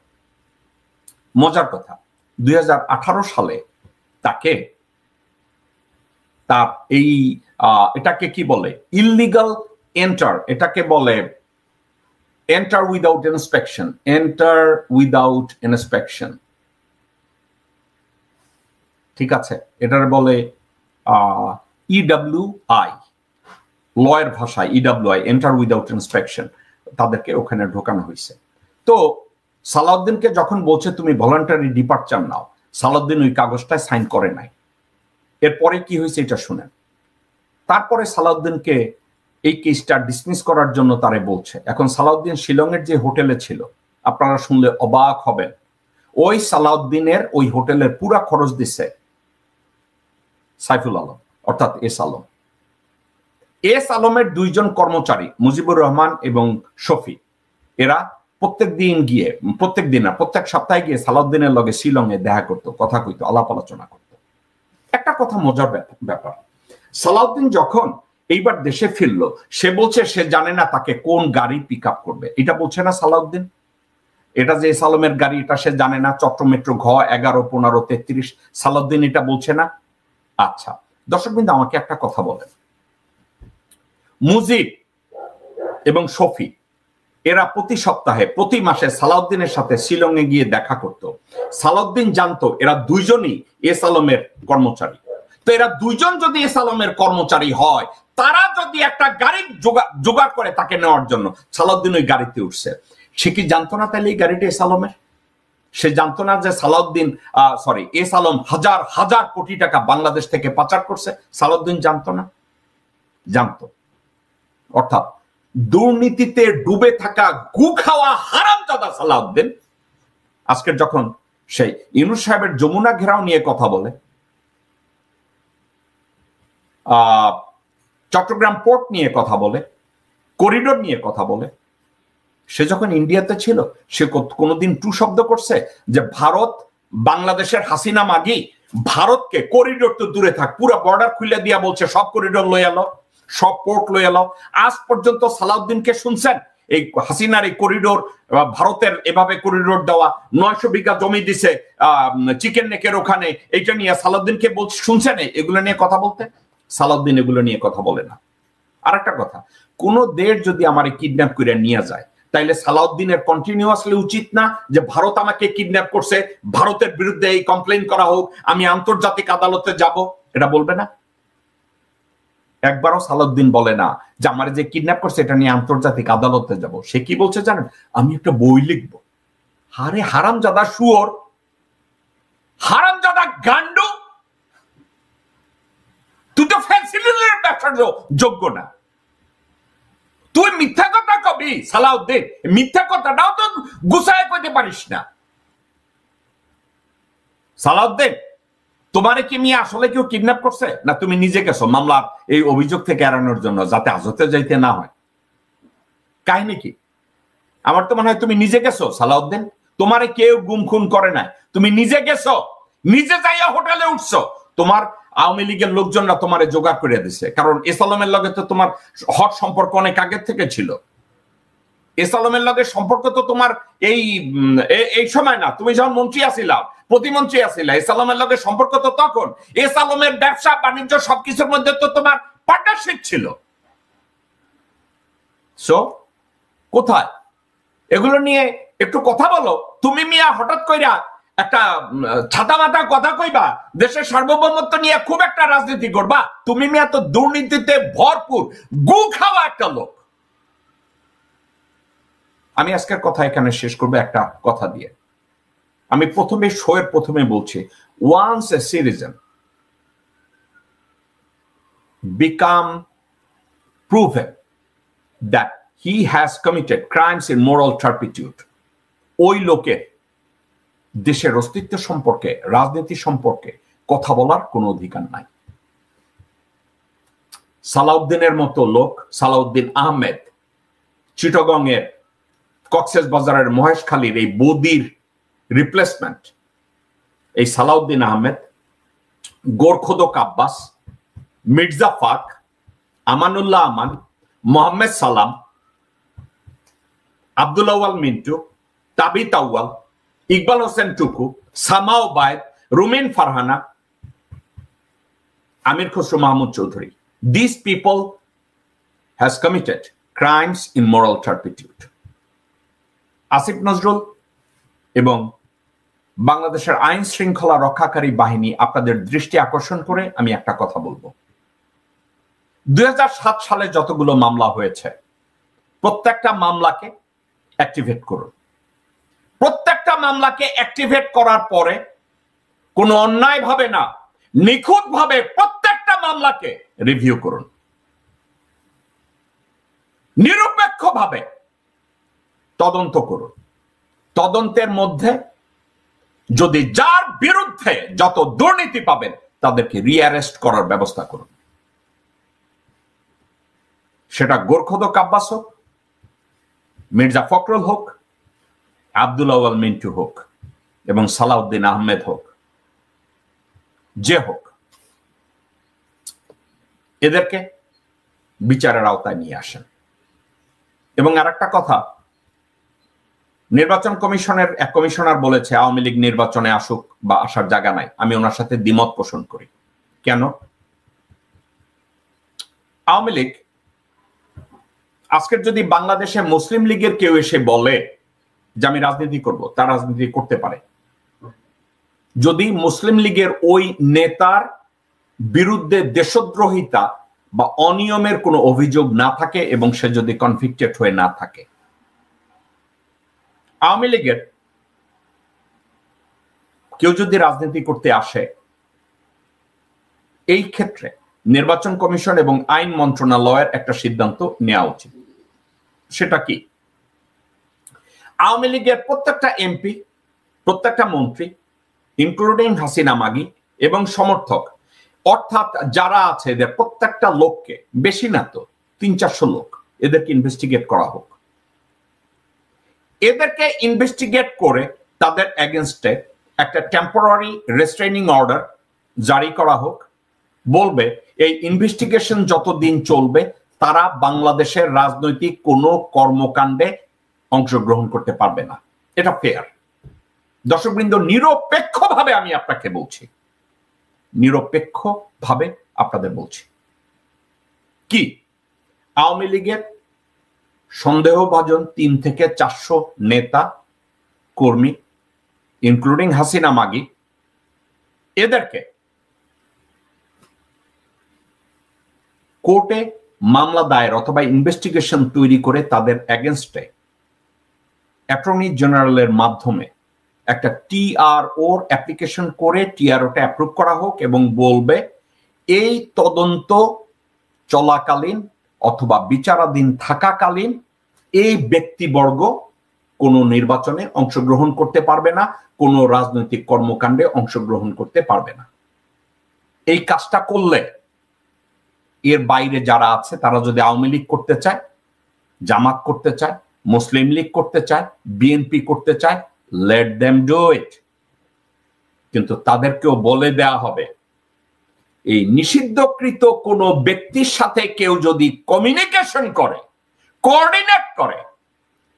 মজার কথা, 2018 সালে তাকে তার এই এটাকে কি বলে, ইললিগাল এন্টার, এটাকে বলে enter without inspection, enter without inspection, ঠিক আছে, এটার বলে ইডব্লিউআই, লয়ের ভাষায় ইডব্লিউআই, এন্টার উইদাউট ইন্সপেকশন, তাদেরকে ওখানে ঢোকানো হয়েছে। তো সালাউদ্দিনকে যখন বলছে তুমি ভলান্টারি ডিপার্চার নাও, সালাউদ্দিন ওই কাগজটায় সাইন করে নাই। এরপরে কি হয়েছে এটা শুনেন। তারপরে সালাউদ্দিনকে এই কেসটা ডিসমিস করার জন্য তারে বলছে। এখন সালাউদ্দিন শিলংয়ের যে হোটেলে ছিল, আপনারা শুনলে অবাক হবেন, ওই সালাউদ্দিনের ওই হোটেলের পুরা খরচ দিচ্ছে সাইফুল আলম, অর্থাৎ এস আলম। এস আলমের 2 জন কর্মচারী, মুজিবুর রহমান এবং শফি, এরা প্রত্যেক সপ্তাহে গিয়ে সালাউদ্দিনের লগে শিলংয়ে দেখা করতো, কথা কইতো, আলাপ আলোচনা করতো। একটা কথা মজার ব্যাপার, সালাউদ্দিন যখন এইবার দেশে ফিরলো, সে বলছে সে জানে না তাকে কোন গাড়ি পিক আপ করবে। এটা বলছে না সালাউদ্দিন? এটা যে সালমের গাড়ি, এটা সে জানে না? চট্টগ্রাম মেট্রো ঘ 11, 15, 33, সালাউদ্দিন এটা বলছে না? আচ্ছা দর্শকবৃন্দ, আমাকে একটা কথা বলেন, মুজিব এবং শফি এরা প্রতি সপ্তাহে প্রতি মাসে সালাউদ্দিনের সাথে শিলংয়ে গিয়ে দেখা করত। সালাউদ্দিন জানতো এরা দুইজনই এস আলমের কর্মচারী। তো এরা দুইজন যদি এস আলমের কর্মচারী হয়, তারা যদি একটা গাড়ি জোগাড় করে তাকে নেওয়ার জন্য, সালাউদ্দিন ওই গাড়িতে উঠছে। সে কি জানতো না তাহলে এই গাড়িটা এস আলমের? সে জানতো না যে এস আলম হাজার হাজার কোটি টাকা বাংলাদেশ থেকে পাচার করছে? সালাউদ্দিন জানতো না? জানতো। অর্থাৎ দুর্নীতিতে ডুবে থাকা গু খাওয়া হারামজাদা সালাউদ্দিন আজকের যখন সেই ইউনূস সাহেবের যমুনা ঘেরাও নিয়ে কথা বলে, চট্টগ্রাম পোর্ট নিয়ে কথা বলে, করিডোর নিয়ে কথা বলে, সে যখন ইন্ডিয়াতে ছিল সে কোনোদিন টু শব্দ করছে যে ভারত বাংলাদেশের হাসিনা মাগি ভারতকে, করিডোর তো দূরে থাক, পুরো বর্ডার খুলে দিয়া বলছে সব করিডোর লয়ে এলো, সব পোর্ট লয়ে এলো। আজ পর্যন্ত সালাউদ্দিনকে শুনছেন এই হাসিনার এই করিডোর, ভারতের এভাবে করিডোর দেওয়া, 900 বিঘা জমি দিছে চিকেন নেকের ওখানে, এইটা নিয়ে সালাউদ্দিনকে শুনছেন এগুলো নিয়ে কথা বলতে? সালাউদ্দিন এগুলো নিয়ে কথা বলে না। আর একটা কথা, কোন দেশ যদি আমার কিডন্যাপ করে নিয়ে যায়, তাইলে সালাউদ্দিনের কন্টিনিউয়াসলি উচিত না যে ভারত আমাকে কিডন্যাপ করছে, ভারতের বিরুদ্ধে এই কমপ্লেইন করা হোক, আমি আন্তর্জাতিক আদালতে যাব? এটা বলবে না? একবারও সালাউদ্দিন বলে না যে আমার যে কিডন্যাপ করছে এটা নিয়ে আন্তর্জাতিক আদালতে যাব। সে কি বলছে জানেন? আমি একটা বই লিখবো। আরে হারামজাদা শুয়োর, হারামজাদা গান্ডু, তুই তো ফ্যান্সিলের ব্যবসার যোগ্য না। তুই মিথ্যা কথা কবি সালাউদ্দিন, মিথ্যা কথাটাও তো গুছায় কইতে পারিস না। সালাউদ্দিন, তোমারে কি মিয়া আসলে কেউ কিডন্যাপ করছে, না তুমি নিজে গেছো মামলার এই অভিযোগ থেকে এড়ানোর জন্য, যাতে হাজতে যাইতে না হয়? কাহিনী কি? আমার তো মনে হয় তুমি নিজে গেছো সালাউদ্দিন, তোমারে কেউ গুম খুন করে নাই, তুমি নিজে গেছো, নিজে যাইয়া হোটেলে উঠছো। তোমার আওয়ামী লীগের লোকজনরা তোমারে জোগাড় করে দিছে, কারণ এস আলমের লগে তো তোমার হট সম্পর্ক অনেক আগের থেকে ছিল। এস আলমের লগে সম্পর্ক তো তোমার এই সময় না, তুমি যখন মন্ত্রী আছিলা, প্রতিমন্ত্রী আছিলা, এস আলমের লগে সম্পর্ক তো তখন। এস আলমের ব্যবসা বাণিজ্য সবকিছুর মধ্যে তো তোমার পার্টনারশিপ ছিল। সো কোথায় এগুলো নিয়ে একটু কথা বলো। তুমি মিয়া হঠাৎ কইরা একটা ছাতা মাথা কথা কইবা, দেশের সার্বভৌমত্ব নিয়ে খুব একটা রাজনীতি করবা? তুমি মিয়া তো দুর্নীতিতে ভরপুর গু খাওয়া একটা লোক। আমি আজকের কথা এখানে শেষ করবো একটা কথা দিয়ে। আমি প্রথমে বলছি, once a citizen become proven that he has committed crimes in moral turpitude, ওই লোকের দেশের অস্তিত্ব সম্পর্কে, রাজনীতি সম্পর্কে কথা বলার কোনো অধিকার নাই। সালাউদ্দিনের মতো লোক, সালাউদ্দিন আহমেদ, চিটাগংয়ের কক্সেস বাজারের মহেশখালীর এই বদির রিপ্লেসমেন্ট, এই সালাউদ্দিন আহমেদ, গোরখোদক আব্বাস, মির্জা ফাক, আমানুল্লাহ আমান, মোহাম্মদ সালাম, আব্দুল আউয়াল মিন্টু, তাবিত আউয়াল, ইকবাল হোসেন টুকু, সামা ওবায়দ, রুমিন ফারহানা, আমির Khasru Mahmud Chowdhury, these people has committed crimes in moral turpitude. Asif Nazrul এবং বাংলাদেশের আইন শৃঙ্খলা রক্ষাকারী বাহিনী আপনাদের দৃষ্টি আকর্ষণ করে আমি একটা কথা বলবো। 2007 সালে যতগুলো মামলা হয়েছে, প্রত্যেকটা মামলাকে অ্যাক্টিভেট করুন। প্রত্যেকটা মামলাকে অ্যাক্টিভেট করার পরে কোনো অন্যায় ভাবে না, নিখুঁত ভাবে প্রত্যেকটা মামলাকে রিভিউ করুন, নিরপেক্ষ ভাবে তদন্ত করুন। তদন্তের মধ্যে যদি যার বিরুদ্ধে যত দুর্নীতি পাবেন তাদেরকে রিঅ্যারেস্ট করার ব্যবস্থা করুন। সেটা গোরখোদক আব্বাস হোক, মির্জা ফখরুল হোক, আব্দুল আওয়াল মিন্টু হোক এবং সালাউদ্দিন আহমেদ হোক, যে হোক, এদেরকে বিচারের আওতায় নিয়ে আসেন। এবং আর একটা কথা, নির্বাচন কমিশনের এক কমিশনার বলেছে আওয়ামী লীগ নির্বাচনে আসুক বা আসার জায়গা নাই। আমি ওনার সাথে দ্বিমত পোষণ করি। কেন? আওয়ামী লীগ আজকের যদি বাংলাদেশে মুসলিম লীগের কেউ এসে বলে যে আমি রাজনীতি করব, তার রাজনীতি করতে পারে যদি মুসলিম লীগের ওই নেতার বিরুদ্ধে দেশদ্রোহিতা বা অনিয়মের কোনো অভিযোগ না থাকে এবং সে যদি কনভিক্টেড হয়ে না থাকে। আওয়ামী লীগের কেউ যদি রাজনীতি করতে আসে, এই ক্ষেত্রে নির্বাচন কমিশন এবং আইন মন্ত্রণালয়ের একটা সিদ্ধান্ত নেওয়া উচিত। সেটা কি? আওয়ামী লীগের প্রত্যেকটা এমপি, প্রত্যেকটা মন্ত্রী, ইনক্লুডিং হাসিনা মাগি এবং সমর্থক, অর্থাৎ যারা আছে এদের প্রত্যেকটা লোককে, বেশি না তো 300-400 লোক, এদেরকে ইনভেস্টিগেট করা হোক। এদেরকে ইনভেস্টিগেট করে তাদের এগেনস্টে একটা টেম্পোরারি রেস্ট্রেইনিং অর্ডার জারি করা হোক। বলবে এই ইনভেস্টিগেশন যতদিন চলবে তারা বাংলাদেশের রাজনৈতিক কোনো কর্মকাণ্ডে অংশগ্রহণ করতে পারবে না। এটা ফেয়ার। দর্শকবৃন্দ, নিরপেক্ষভাবে আমি আপনাকে বলছি, নিরপেক্ষভাবে আপনাদের বলছি, কি আওয়ামী লীগের সন্দেহভাজন 3 থেকে 400 নেতা কর্মী, ইনক্লুডিং হাসিনা মাগি, এদেরকে কোর্টে মামলা দায়ের অথবা ইনভেস্টিগেশন তৈরি করে তাদের এগেনস্টে অ্যাটর্নি জেনারেলের মাধ্যমে একটা টিআরওর অ্যাপ্লিকেশন করে টিআরওটা অ্যাপ্রুভ করা হোক এবং বলবে এই তদন্ত চলাকালীন অথবা বিচারাধীন থাকাকালীন এই ব্যক্তিবর্গ কোনো নির্বাচনে অংশগ্রহণ করতে পারবে না, কোনো রাজনৈতিক কর্মকাণ্ডে অংশগ্রহণ করতে পারবে না। এই কাজটা করলে এর বাইরে যারা আছে তারা যদি আওয়ামী লীগ করতে চায়, জামাত করতে চায়, মুসলিম লীগ করতে চায়, বিএনপি করতে চায়, লেট দেম ডু ইট। কিন্তু তাদেরকেও বলে দেয়া হবে এই নিষিদ্ধকৃত কোনো ব্যক্তির সাথে কেউ যদি কমিউনিকেশন করে, কোঅর্ডিনেট করে,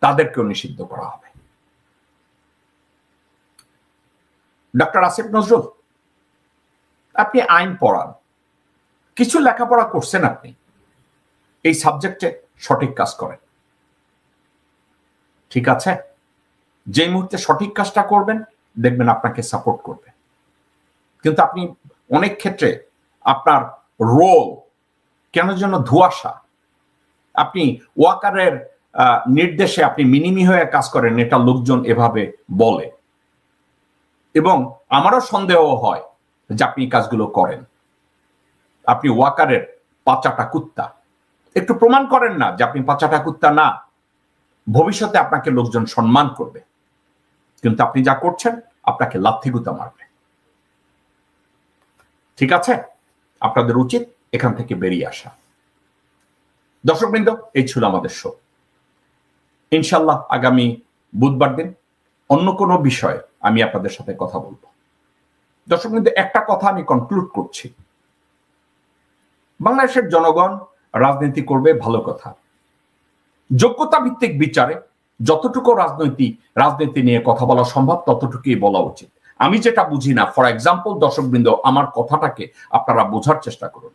তাদেরকেও নিষিদ্ধ করা হবে। ডক্টর আসিফ নজরুল, আপনি আইন পড়ান, কিছু লেখাপড়া করছেন, আপনি এই সাবজেক্টে সঠিক কাজ করেন, ঠিক আছে? যে মুহূর্তে সঠিক কাজটা করবেন দেখবেন আপনাকে সাপোর্ট করবে। কিন্তু আপনি অনেক ক্ষেত্রে আপনার রোল কেন যেন ধোঁয়াশা, আপনি ওয়াকারের নির্দেশে আপনি মিনিমি হয়ে কাজ করেন, এটা লোকজন এভাবে বলে এবং আমারও সন্দেহ হয় যে আপনি কাজগুলো করেন। আপনি ওয়াকারের পাচাটা কুত্তা, একটু প্রমাণ করেন না যে আপনি পাচাটা কুত্তা না, ভবিষ্যতে আপনাকে লোকজন সম্মান করবে। কিন্তু আপনি যা করছেন আপনাকে লাথি গুতা মারবে। ঠিক আছে? আপনাদের উচিত এখান থেকে বেরিয়ে আসা। দর্শকবৃন্দ, এই ছিল আমাদের শো। ইনশাল্লাহ আগামী বুধবার দিন অন্য কোনো বিষয়ে আমি আপনাদের সাথে কথা বলবো। দর্শকবৃন্দ, একটা কথা আমি কনক্লুড করছি, বাংলাদেশের জনগণ রাজনীতি করবে, ভালো কথা। যোগ্যতা ভিত্তিক বিচারে যতটুকু রাজনীতি নিয়ে কথা বলা সম্ভব ততটুকুই বলা উচিত। আমি যেটা বুঝি না, ফর এক্সাম্পল, দর্শকবৃন্দ, আমার কথাটাকে আপনারা বোঝার চেষ্টা করুন।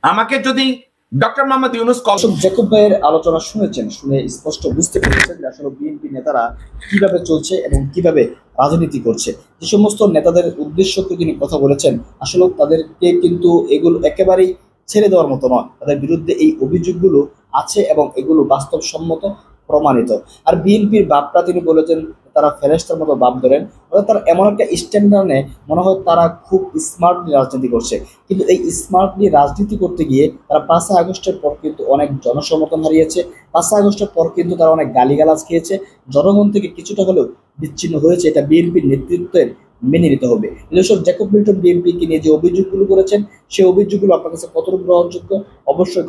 আমাকে যদি ডক্টর মোহাম্মদ ইউনূস জ্যাকব ভাইয়ের আলোচনা শুনেছেন, শুনে স্পষ্ট বুঝতে পেরেছেন যে আসলে বিএনপি নেতারা কিভাবে চলছে এবং কিভাবে রাজনীতি করছে। যে সমস্ত নেতাদের উদ্দেশ্যকে তিনি কথা বলেছেন, আসলে তাদেরকে কিন্তু এগুলো একেবারেই ছেড়ে দেওয়ার মতো নয়। তাদের বিরুদ্ধে এই অভিযোগগুলো আছে এবং এগুলো বাস্তবসম্মত, প্রমাণিত। আর বিএনপির বাপটা তিনি বলেছেন তারা ফেরেশতার মতো বাপ ধরেন, অর্থাৎ তারা এমন একটা স্ট্যান্ডার্ড নেয় মনে হয় তারা খুব স্মার্টলি রাজনীতি করছে। কিন্তু এই স্মার্টলি রাজনীতি করতে গিয়ে তারা 5 আগস্টের পর কিন্তু অনেক জনসমর্থন হারিয়েছে। 5 আগস্টের পর কিন্তু তারা অনেক গালিগালাজ খেয়েছে, জনগণ থেকে কিছুটা হলেও বিচ্ছিন্ন হয়েছে। এটা বিএনপির নেতৃত্বের মেনে নিতে হবে। দর্শক, জ্যাকব মিল্টন বিএনপিকে নিয়ে যে অভিযোগগুলো করেছেন সেই অভিযোগগুলো আপনার কাছে কতটুকু গ্রহণযোগ্য অবশ্যই